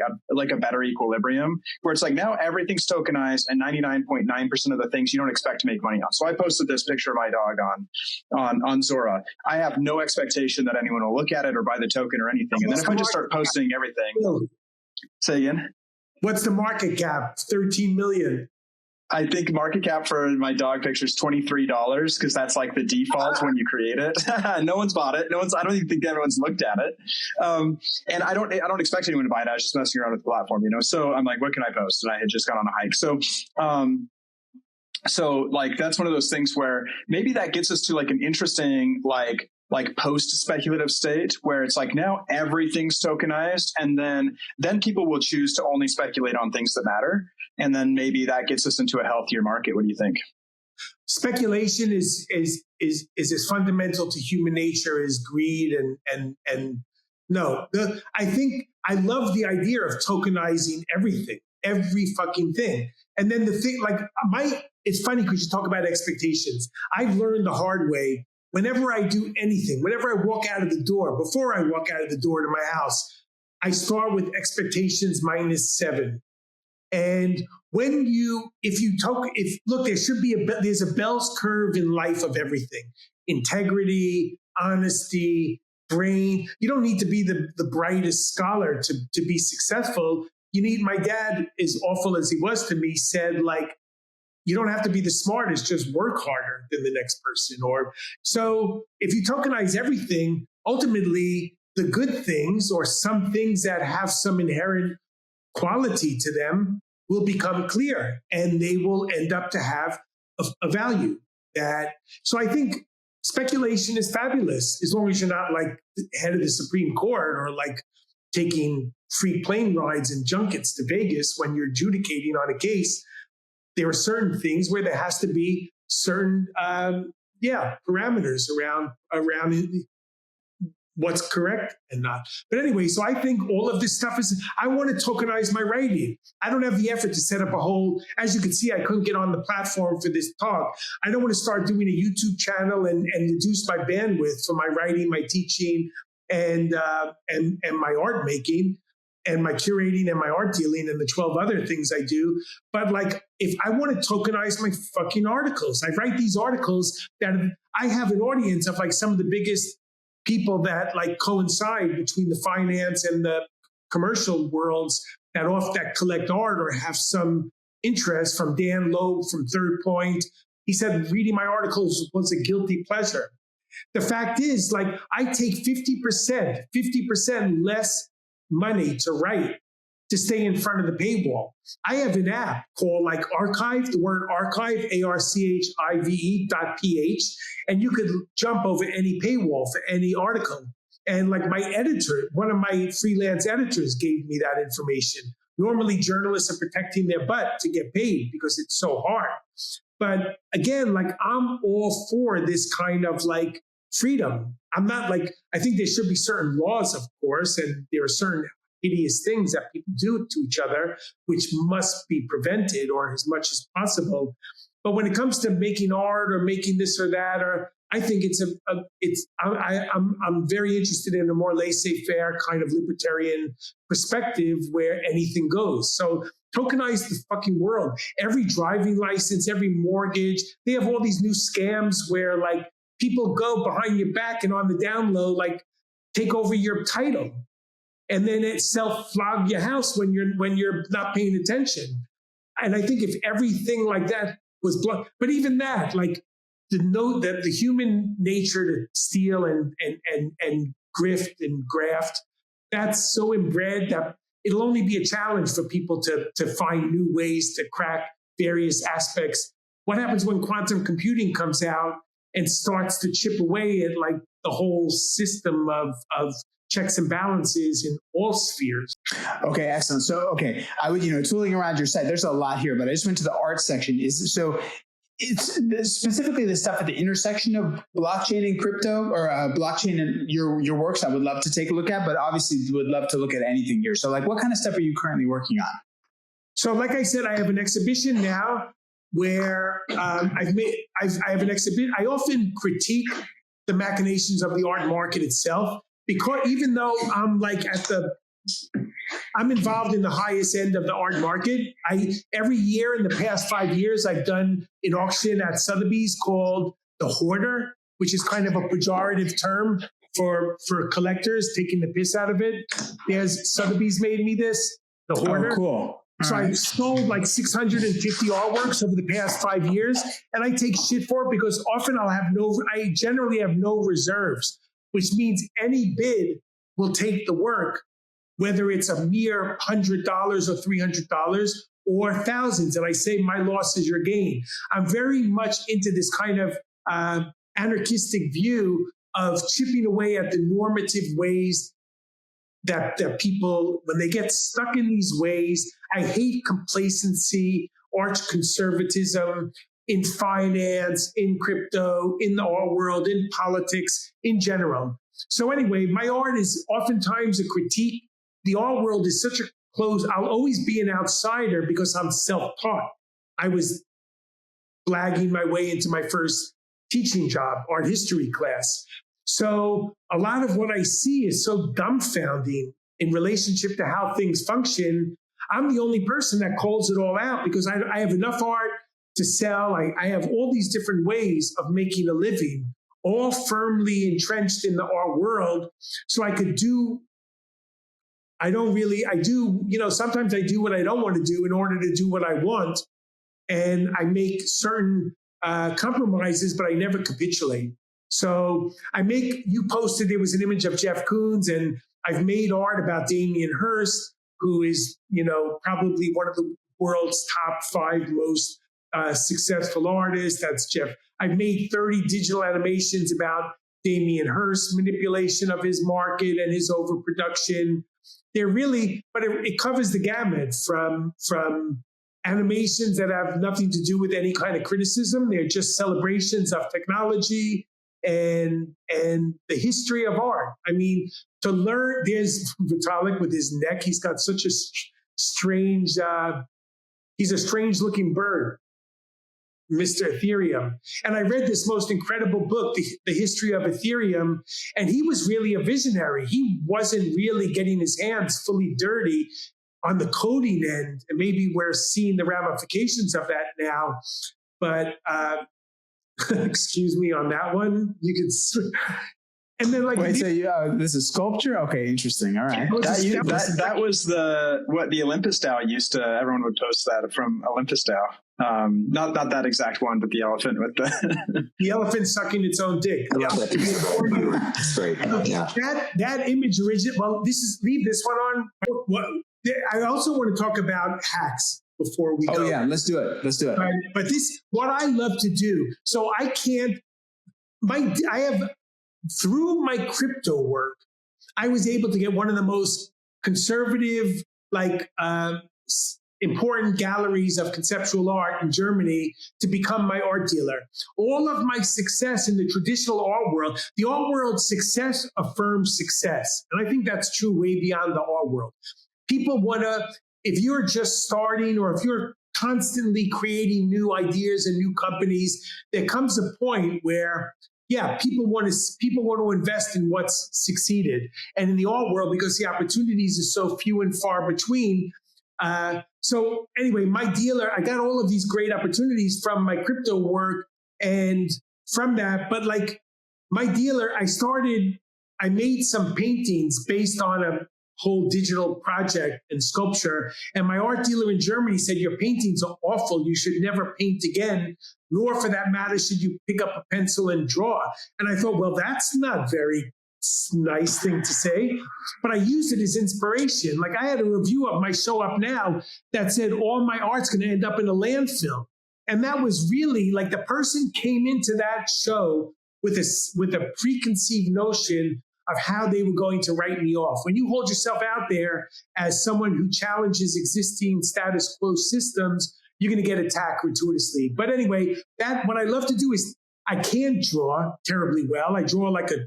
D: a better equilibrium where it's like now everything's tokenized and 99.9% of the things you don't expect to make money on. So I posted this picture of my dog on Zora. I have no expectation that anyone will look at it or buy the token or anything. And then if I just start posting everything, say again.
A: What's the market cap? 13 million.
D: I think market cap for my dog picture is $23 because that's like the default when you create it. No one's bought it. I don't even think anyone's looked at it. And I don't expect anyone to buy it. I was just messing around with the platform, So I'm like, what can I post? And I had just gone on a hike. So like, that's one of those things where maybe that gets us to like an interesting, like post-speculative state where it's like now everything's tokenized, and then people will choose to only speculate on things that matter. And then maybe that gets us into a healthier market. What do you think?
A: Speculation is as fundamental to human nature as greed and no. I think I love the idea of tokenizing everything, every fucking thing. And then the thing, it's funny because you talk about expectations. I've learned the hard way. Whenever I do anything, whenever I walk out of the door, before I walk out of the door to my house, I start with expectations -7. And there's a Bell's curve in life of everything: integrity, honesty, brain. You don't need to be the brightest scholar to be successful. My dad, as awful as he was to me, said, like, you don't have to be the smartest, just work harder than the next person. So if you tokenize everything, ultimately the good things or some things that have some inherent quality to them will become clear, and they will end up to have a value. So I think speculation is fabulous as long as you're not like head of the Supreme Court or like taking free plane rides and junkets to Vegas when you're adjudicating on a case. There are certain things where there has to be certain, parameters around what's correct and not. But anyway, so I think all of this stuff I want to tokenize my writing. I don't have the effort to set up a whole, as you can see, I couldn't get on the platform for this talk. I don't want to start doing a YouTube channel and reduce my bandwidth for my writing, my teaching, and my art making, and my curating and my art dealing and the 12 other things I do. But like, if I want to tokenize my fucking articles, I write these articles that I have an audience of like some of the biggest people that like coincide between the finance and the commercial worlds that collect art or have some interest. From Dan Loeb from Third Point, he said reading my articles was a guilty pleasure. The fact is, like, I take 50% less money to write to stay in front of the paywall. I have an app called like Archive, the word archive, archive.ph, and you could jump over any paywall for any article. And like my editor, one of my freelance editors gave me that information. Normally journalists are protecting their butt to get paid because it's so hard. But again, like, I'm all for this kind of like freedom. I'm not like, I think there should be certain laws, of course, and there are certain hideous things that people do to each other, which must be prevented or as much as possible. But when it comes to making art or making this or that, or I think I'm very interested in a more laissez-faire kind of libertarian perspective where anything goes. So tokenize the fucking world. Every driving license, every mortgage, they have all these new scams where like people go behind your back and on the down low, like take over your title. And then it self-flog your house when you're not paying attention. And I think if everything like that was blocked, but even that, like, to know that the human nature to steal and grift and graft, that's so inbred that it'll only be a challenge for people to find new ways to crack various aspects. What happens when quantum computing comes out and starts to chip away at like the whole system of checks and balances in all spheres?
B: Okay, excellent. So, okay, I would, tooling around your site, there's a lot here, but I just went to the art section. It's specifically the stuff at the intersection of blockchain and crypto, or blockchain and your works I would love to take a look at, but obviously would love to look at anything here. So like, what kind of stuff are you currently working on?
A: So like I said, I have an exhibition now where I have an exhibition. I often critique the machinations of the art market itself, because even though I'm like I'm involved in the highest end of the art market. Every year in the past 5 years, I've done an auction at Sotheby's called the Hoarder, which is kind of a pejorative term for collectors, taking the piss out of it. Sotheby's made me this, the Hoarder.
B: Oh, cool.
A: So I sold like 650 artworks over the past 5 years, and I take shit for it because often I generally have no reserves, which means any bid will take the work, whether it's a mere $100 or $300 or thousands. And I say my loss is your gain. I'm very much into this kind of anarchistic view of chipping away at the normative ways that people, when they get stuck in these ways. I hate complacency, arch conservatism in finance, in crypto, in the art world, in politics, in general. So anyway, my art is oftentimes a critique. The art world is such a close, I'll always be an outsider because I'm self-taught. I was blagging my way into my first teaching job, art history class. So a lot of what I see is so dumbfounding in relationship to how things function. I'm the only person that calls it all out because I have enough art to sell. I have all these different ways of making a living, all firmly entrenched in the art world. So I could do, sometimes I do what I don't want to do in order to do what I want. And I make certain compromises, but I never capitulate. So you posted, there was an image of Jeff Koons, and I've made art about Damien Hirst, who is, probably one of the world's top 5 most successful artists. That's Jeff. I've made 30 digital animations about Damien Hirst's manipulation of his market and his overproduction. They're really, but it covers the gamut from animations that have nothing to do with any kind of criticism. They're just celebrations of technology and the history of art. I mean, to learn, there's Vitalik with his neck. He's got such a strange, he's a strange looking bird, Mr. Ethereum. And I read this most incredible book, The History of Ethereum, and he was really a visionary. He wasn't really getting his hands fully dirty on the coding end, and maybe we're seeing the ramifications of that now. But excuse me on that one. You could, and then like,
B: wait, so this is sculpture? Okay, interesting. All right.
D: That was the Olympus DAO used to. Everyone would post that from Olympus DAO. Not that exact one, but the elephant with
A: the elephant sucking its own dick.
C: I love that. It's great. Yeah.
A: That image original. Well, leave this one on. I also want to talk about hacks before we go.
B: Oh yeah, let's do it.
A: But what I love to do. So I have, through my crypto work, I was able to get one of the most conservative, important galleries of conceptual art in Germany to become my art dealer. All of my success in the traditional art world, the art world success affirms success. And I think that's true way beyond the art world. People want to, if you're just starting or if you're constantly creating new ideas and new companies, there comes a point where, people want to invest in what's succeeded. And in the art world, because the opportunities are so few and far between. So anyway, my dealer, I got all of these great opportunities from my crypto work and from that. But like my dealer, I made some paintings based on a whole digital project and sculpture. And my art dealer in Germany said, your paintings are awful. You should never paint again, nor for that matter should you pick up a pencil and draw. And I thought, well, that's not very nice thing to say, but I used it as inspiration. Like I had a review of my show up now that said all my art's going to end up in a landfill. And that was really like the person came into that show with a preconceived notion of how they were going to write me off. When you hold yourself out there as someone who challenges existing status quo systems, you're going to get attacked gratuitously. But anyway, what I love to do is I can't draw terribly well. I draw like a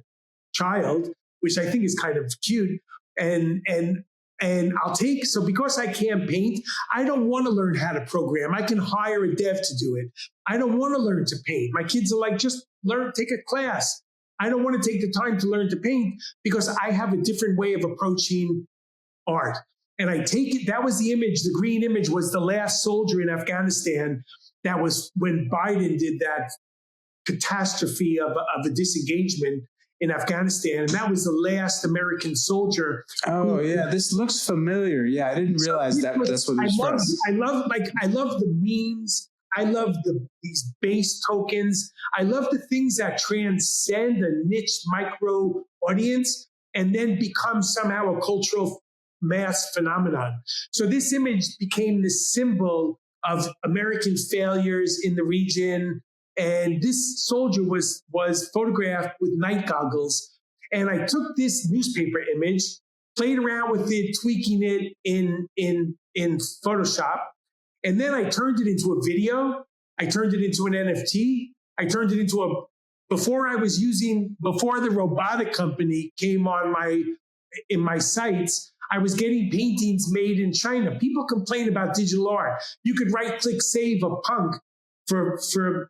A: child, which I think is kind of cute. And so because I can't paint, I don't want to learn how to program. I can hire a dev to do it. I don't want to learn to paint. My kids are like, just take a class. I don't want to take the time to learn to paint because I have a different way of approaching art. And I take it, that was the image, the green image was the last soldier in Afghanistan. That was when Biden did that catastrophe of a disengagement in Afghanistan, and that was the last American soldier.
B: Oh yeah, this looks familiar. Yeah, I didn't realize that's what it was from.
A: I love the memes. I love these base tokens. I love the things that transcend a niche micro audience and then become somehow a cultural mass phenomenon. So this image became the symbol of American failures in the region. And this soldier was photographed with night goggles. And I took this newspaper image, played around with it, tweaking it in Photoshop. And then I turned it into a video. I turned it into an NFT. I turned it into before the robotic company came in my sites, I was getting paintings made in China. People complain about digital art. You could right-click save a punk for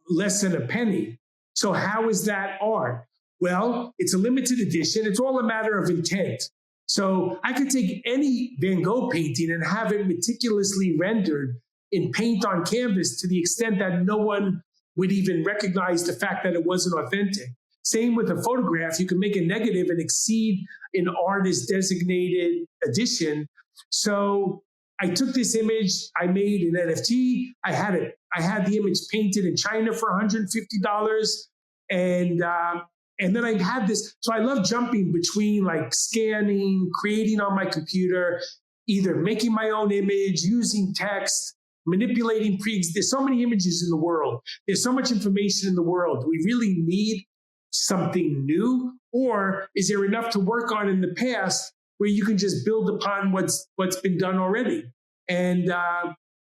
A: less than a penny. So how is that art? Well, it's a limited edition. It's all a matter of intent. So I could take any Van Gogh painting and have it meticulously rendered in paint on canvas to the extent that no one would even recognize the fact that it wasn't authentic. Same with a photograph. You can make a negative and exceed an artist designated edition. So I took this image, I made an NFT. I had the image painted in China for $150. And then I had this. So I love jumping between like scanning, creating on my computer, either making my own image, using text, manipulating there's so many images in the world. There's so much information in the world. Do we really need something new? Or is there enough to work on in the past where you can just build upon what's been done already? And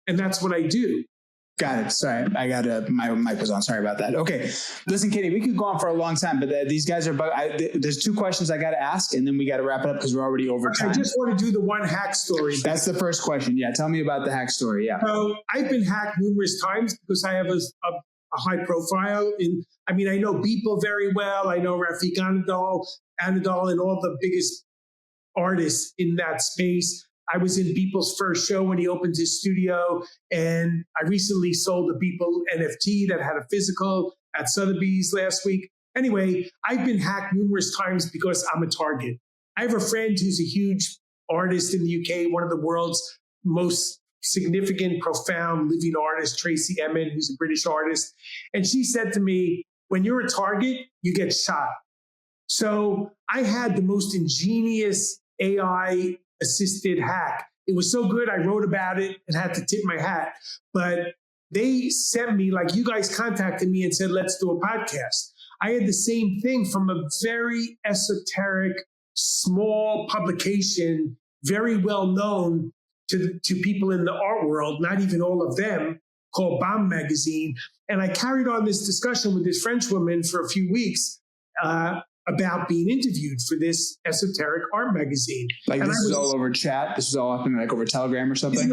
A: that's what I do.
B: Got it. Sorry, my mic was on. Sorry about that. Okay, listen, Kenny, we could go on for a long time, but these guys are. There's two questions I got to ask, and then we got to wrap it up because we're already over time.
A: I just want to do the one hack story.
B: That's the first question. Yeah, tell me about the hack story. Yeah.
A: So I've been hacked numerous times because I have a high profile. I know Beeple very well. I know Rafik Anadol, and all the biggest artists in that space. I was in Beeple's first show when he opened his studio, and I recently sold a Beeple NFT that had a physical at Sotheby's last week. Anyway, I've been hacked numerous times because I'm a target. I have a friend who's a huge artist in the UK, one of the world's most significant, profound living artists, Tracy Emin, who's a British artist. And she said to me, when you're a target, you get shot. So I had the most ingenious AI assisted hack. It was so good, I wrote about it and had to tip my hat. But they sent me, like you guys contacted me and said, let's do a podcast. I had the same thing from a very esoteric, small publication, very well known to people in the art world, not even all of them, called Bomb Magazine. And I carried on this discussion with this French woman for a few weeks about being interviewed for this esoteric art magazine.
B: Like this is all over chat? This is all happening like over Telegram or something?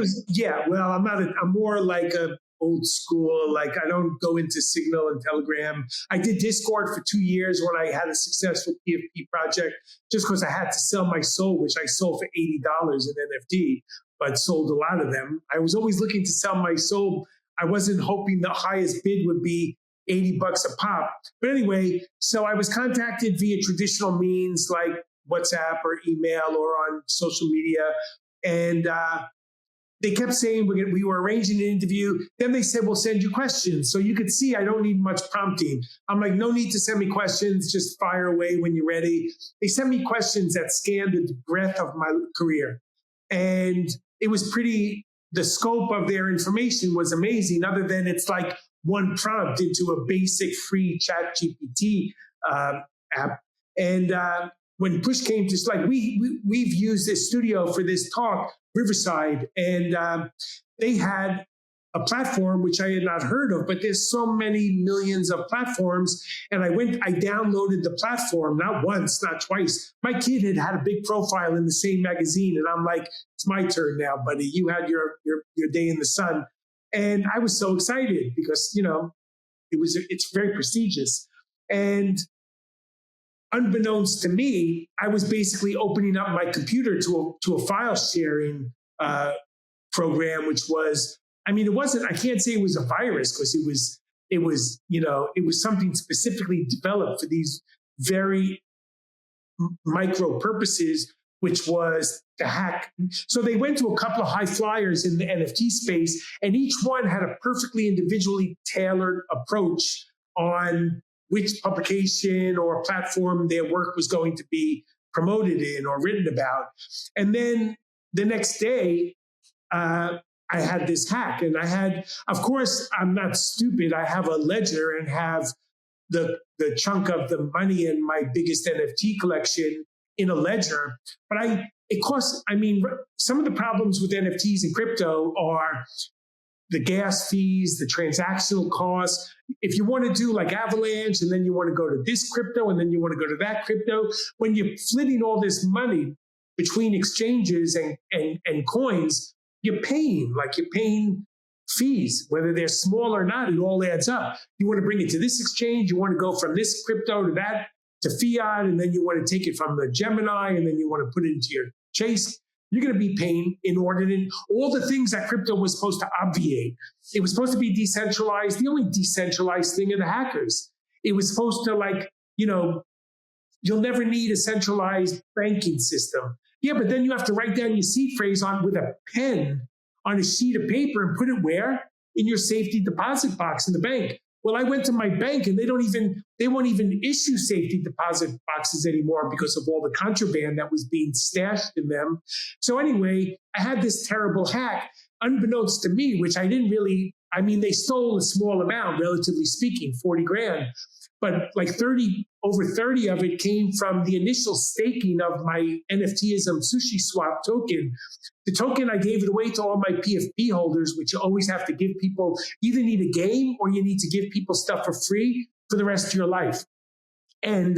A: Well, I'm more like a old school, like I don't go into Signal and Telegram. I did Discord for 2 years when I had a successful PFP project, just because I had to sell my soul, which I sold for $80 in NFT, but sold a lot of them. I was always looking to sell my soul. I wasn't hoping the highest bid would be $80 a pop. But anyway, so I was contacted via traditional means like WhatsApp or email or on social media. And they kept saying we were arranging an interview. Then they said, we'll send you questions. So you could see I don't need much prompting. I'm like, no need to send me questions. Just fire away when you're ready. They sent me questions that scanned the breadth of my career. And it was the scope of their information was amazing, other than it's like one prompt into a basic free ChatGPT app. And when push came to like, we've used this studio for this talk, Riverside, and they had a platform which I had not heard of, but there's so many millions of platforms. And I downloaded the platform, not once, not twice. My kid had a big profile in the same magazine. And I'm like, it's my turn now, buddy. You had your day in the sun. And I was so excited because, it's very prestigious. And unbeknownst to me, I was basically opening up my computer to a file sharing program, which was, I can't say it was a virus because it was it was something specifically developed for these very micro purposes, which was to hack. So they went to a couple of high flyers in the NFT space, and each one had a perfectly individually tailored approach on which publication or platform their work was going to be promoted in or written about. And then the next day, I had this hack, and of course, I'm not stupid. I have a ledger and have the chunk of the money in my biggest NFT collection in a ledger. But some of the problems with NFTs and crypto are the gas fees, the transactional costs. If you want to do like Avalanche, and then you want to go to this crypto, and then you want to go to that crypto, when you're flitting all this money between exchanges and coins, you're paying fees, whether they're small or not. It all adds up. You want to bring it to this exchange, you want to go from this crypto to that, to fiat, and then you want to take it from the Gemini, and then you want to put it into your Chase. You're going to be paying inordinate, all the things that crypto was supposed to obviate. It was supposed to be decentralized, the only decentralized thing are the hackers. It was supposed to you'll never need a centralized banking system. Yeah, but then you have to write down your seed phrase with a pen on a sheet of paper and put it where? In your safety deposit box in the bank. Well, I went to my bank, and they won't even issue safety deposit boxes anymore because of all the contraband that was being stashed in them. So anyway, I had this terrible hack, unbeknownst to me, which I didn't really, they stole a small amount, relatively speaking, 40 grand. But over 30 of it came from the initial staking of my NFTism sushi swap token. The token, I gave it away to all my PFP holders, which you always have to give people. You either need a game or you need to give people stuff for free for the rest of your life. And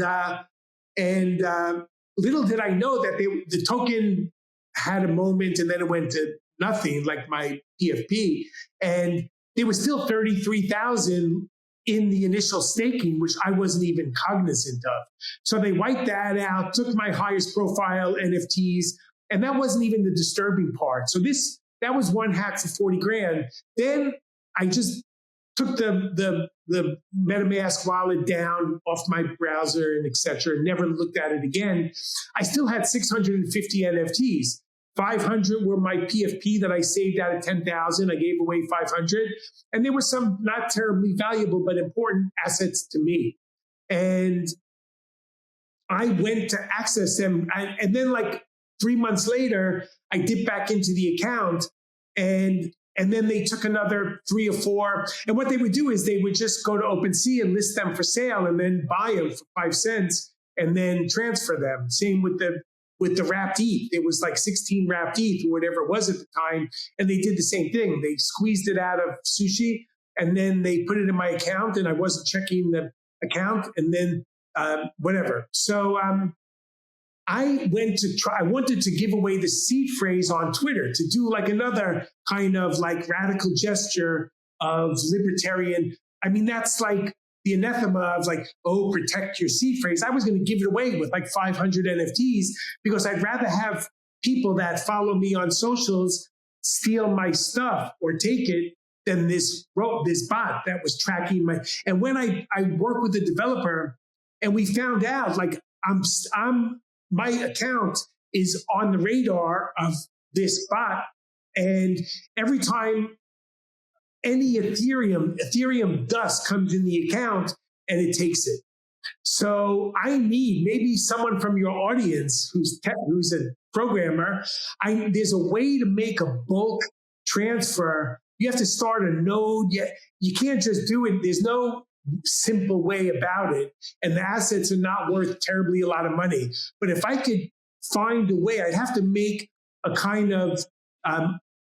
A: little did I know that the token had a moment, and then it went to nothing, like my PFP. And there was still 33,000 in the initial staking, which I wasn't even cognizant of. So they wiped that out, took my highest profile NFTs, and that wasn't even the disturbing part. So that was one hack for 40 grand. Then I just took the MetaMask wallet down off my browser and et cetera, never looked at it again. I still had 650 NFTs. 500 were my PFP that I saved out of 10,000. I gave away 500. And there were some not terribly valuable, but important assets to me. And I went to access them. And then 3 months later, I dipped back into the account, and then they took another 3 or 4. And what they would do is they would just go to OpenSea and list them for sale, and then buy them for 5 cents and then transfer them. Same with the wrapped ETH. It was 16 wrapped ETH or whatever it was at the time. And they did the same thing. They squeezed it out of sushi, and then they put it in my account, and I wasn't checking the account, and then whatever. So I wanted to give away the seed phrase on Twitter to do another kind of radical gesture of libertarian. That's the anathema of protect your seed phrase. I was going to give it away with 500 NFTs because I'd rather have people that follow me on socials steal my stuff or take it than this bot that was tracking my. And when I worked with the developer, and we found out my account is on the radar of this bot, and every time any Ethereum dust comes in the account, and it takes it. So I need maybe someone from your audience who's a programmer. There's a way to make a bulk transfer. You have to start a node. You can't just do it. There's no simple way about it, and the assets are not worth terribly a lot of money. But if I could find a way, I'd have to make a kind of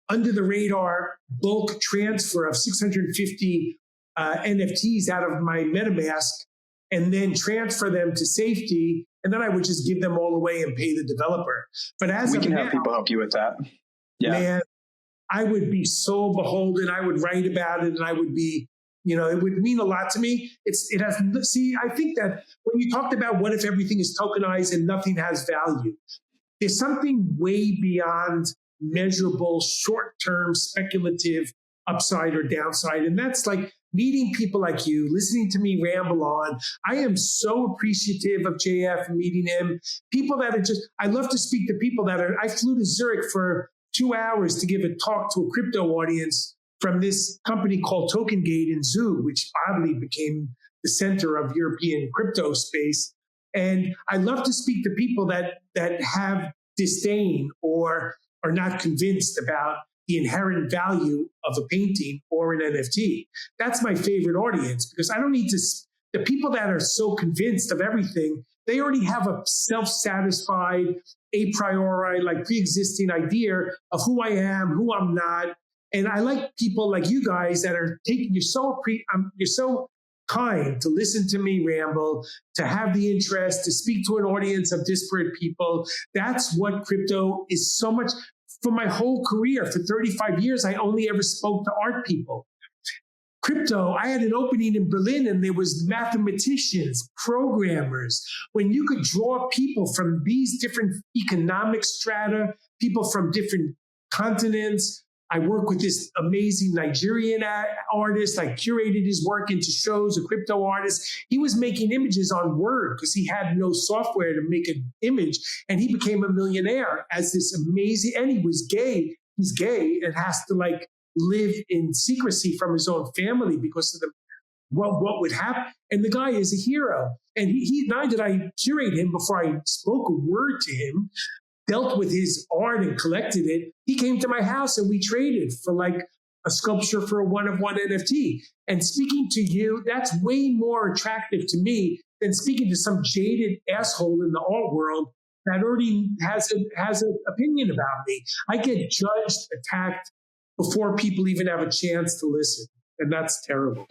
A: under the radar bulk transfer of 650 NFTs out of my MetaMask, and then transfer them to safety, and then I would just give them all away and pay the developer. But we can
D: have people help you with that. Yeah,
A: man, I would be so beholden. I would write about it, and I would be. It would mean a lot to me. I think that when you talked about what if everything is tokenized and nothing has value, there's something way beyond measurable, short-term, speculative upside or downside. And that's meeting people like you, listening to me ramble on. I am so appreciative of JF and meeting him. People that are I love to speak to people I flew to Zurich for 2 hours to give a talk to a crypto audience from this company called TokenGate in Zoo, which oddly became the center of European crypto space. And I love to speak to people that have disdain or are not convinced about the inherent value of a painting or an NFT. That's my favorite audience, because I don't need to, the people that are so convinced of everything, they already have a self-satisfied, a priori, like pre-existing idea of who I am, who I'm not. And I like people like you guys that are you're so kind to listen to me ramble, to have the interest, to speak to an audience of disparate people. That's what crypto is so much. For my whole career, for 35 years, I only ever spoke to art people. Crypto, I had an opening in Berlin and there was mathematicians, programmers. When you could draw people from these different economic strata, people from different continents. I work with this amazing Nigerian artist. I curated his work into shows, a crypto artist. He was making images on Word because he had no software to make an image. And he became a millionaire as this amazing, and he was gay. He's gay and has to live in secrecy from his own family because of what would happen. And the guy is a hero. And not that I curate him before I spoke a word to him, dealt with his art and collected it. He came to my house and we traded for a sculpture for a one-of-one NFT. And speaking to you, that's way more attractive to me than speaking to some jaded asshole in the art world that already has an opinion about me. I get judged, attacked before people even have a chance to listen. And that's terrible.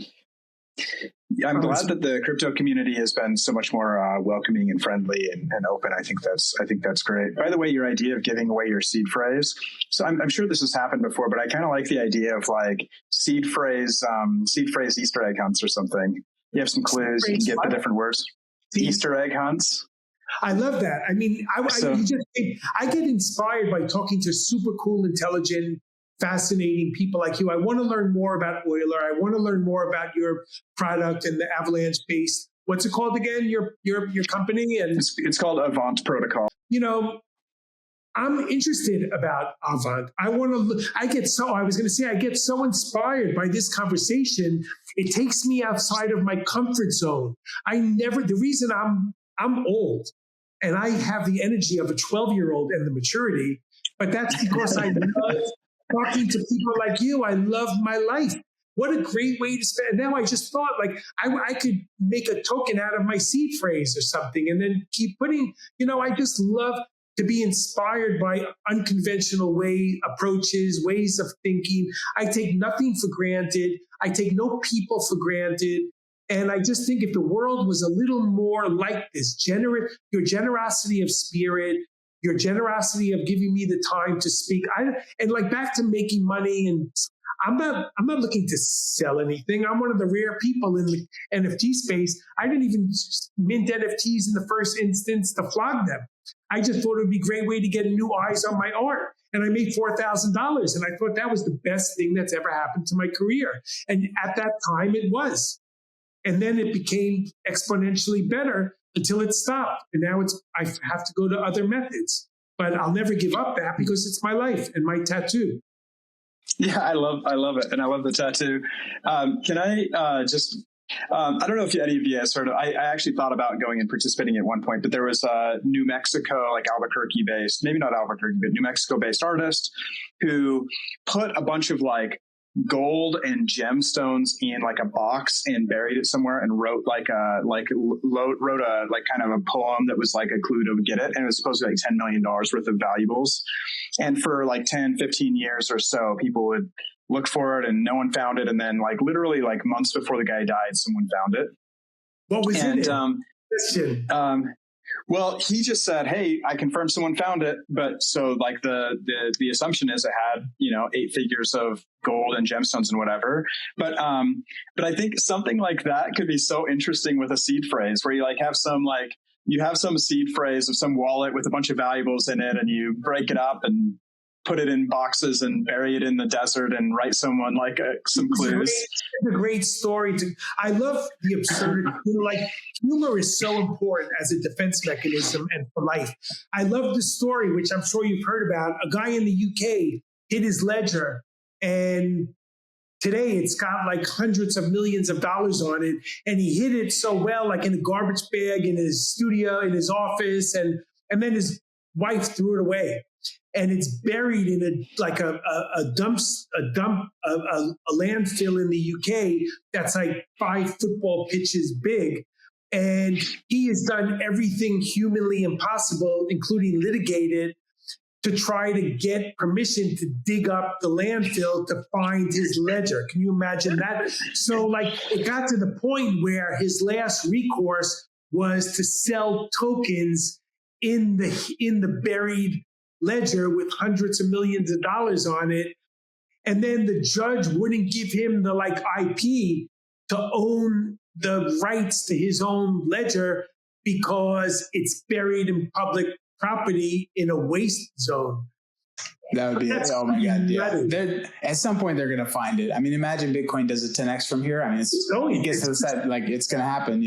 D: Yeah, I'm glad that the crypto community has been so much more welcoming and friendly and open. I think that's great. By the way, your idea of giving away your seed phrase. So I'm sure this has happened before, but I kind of like the idea of seed phrase Easter egg hunts or something. You have some clues, you can get the different words. Easter egg hunts.
A: I love that. I mean, I get inspired by talking to super cool, intelligent, fascinating people like you. I want to learn more about Euler. I want to learn more about your product and the avalanche-based. What's it called again? Your company? And
D: it's called Avant Protocol.
A: I'm interested about Avant. I get so inspired by this conversation. It takes me outside of my comfort zone. The reason I'm old and I have the energy of a 12-year-old and the maturity, but that's because I love talking to people like you. I love my life. What a great way to spend. And now I just thought I could make a token out of my seed phrase or something and then keep putting, I just love to be inspired by unconventional approaches, ways of thinking. I take nothing for granted. I take no people for granted. And I just think if the world was a little more like this, your generosity of spirit, your generosity of giving me the time to speak. Back to making money. And I'm not looking to sell anything. I'm one of the rare people in the NFT space. I didn't even mint NFTs in the first instance to flog them. I just thought it would be a great way to get new eyes on my art. And I made $4,000. And I thought that was the best thing that's ever happened to my career. And at that time it was. And then it became exponentially better until it stopped. And now I have to go to other methods. But I'll never give up that because it's my life and my tattoo.
D: Yeah, I love it. And I love the tattoo. Can I I don't know if any of you guys heard of, I actually thought about going and participating at one point, but there was a New Mexico, Albuquerque based, maybe not Albuquerque, but New Mexico based artist who put a bunch of gold and gemstones in a box and buried it somewhere and wrote a kind of a poem that was a clue to get it. And it was supposed to be $10 million worth of valuables. And for 10, 15 years or so, people would look for it and no one found it. And then literally months before the guy died, someone found it.
A: What was in it?
D: Well, he just said, "Hey, I confirmed someone found it." But so the assumption is it had, 8 figures of gold and gemstones and whatever. But I think something like that could be so interesting with a seed phrase where you have some seed phrase of some wallet with a bunch of valuables in it and you break it up and put it in boxes and bury it in the desert and write someone like some clues.
A: It's a great story. I love the absurdity. Like, humor is so important as a defense mechanism and for life. I love the story, which I'm sure you've heard about. A guy in the UK hid his ledger, and today it's got like hundreds of millions of dollars on it. And he hid it so well, like in a garbage bag in his studio, in his office, and then his wife threw it away. And it's buried in a landfill in the UK that's like 5 football pitches big. And he has done everything humanly impossible, including litigated, to try to get permission to dig up the landfill to find his ledger. Can you imagine that? So like, it got to the point where his last recourse was to sell tokens in the buried ledger with hundreds of millions of dollars on it. And then the judge wouldn't give him the IP to own the rights to his own ledger because it's buried in public property in a waste zone.
B: That would be, oh my God. Yeah. At some point they're going to find it. I mean, imagine Bitcoin does a 10X from here. I mean, it gets to the set, like it's going to happen,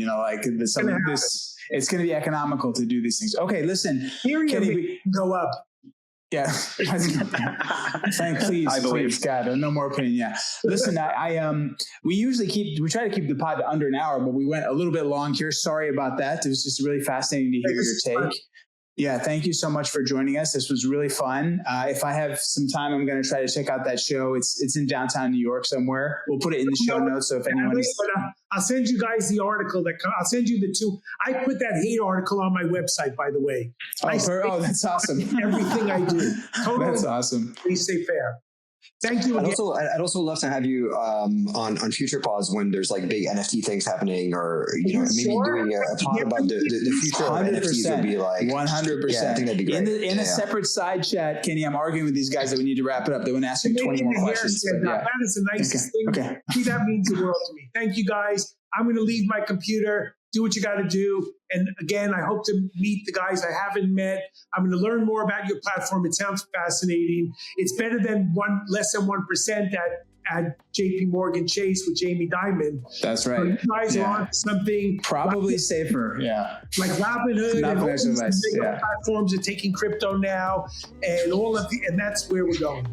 B: it's going to be economical to do these things. Okay, listen.
A: Kenny, go up.
B: Yeah. Frank, please, God, no more opinion. Yeah. Listen, we try to keep the pod to under an hour, but we went a little bit long here. Sorry about that. It was just really fascinating to hear your take. Yeah, thank you so much for joining us. This was really fun. If I have some time, I'm going to try to check out that show. It's in downtown New York somewhere. We'll put it in the show notes. So if anyone
A: I'll send you guys the article I'll send you the 2. I put that hate article on my website, by the way.
B: That's awesome.
A: Everything I do. Totally.
B: That's awesome.
A: Please stay fair. Thank you again.
C: I'd also love to have you on future pods when there's like big NFT things happening, or maybe doing a pod about the future of NFTs would be like
B: 100%.
C: Yeah, I think that'd be great.
B: In a separate side chat, Kenny, I'm arguing with these guys that we need to wrap it up. They want to ask you 20 more questions.
A: That is the nicest thing.
B: Okay.
A: That means the world to me. Thank you, guys. I'm going to leave my computer. Do what you got to do. And again, I hope to meet the guys I haven't met. I'm going to learn more about your platform. It sounds fascinating. It's better than less than 1% at JP Morgan Chase with Jamie Dimon.
B: That's right.
A: So you guys are on something
B: probably safer. Yeah.
A: Like Robinhood and all these platforms are taking crypto now, and and that's where we're going.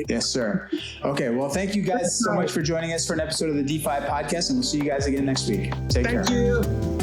B: Yes, sir. Okay. Well, thank you guys so much for joining us for an episode of the DeFi Podcast, and we'll see you guys again next week. Take care.
A: Thank you.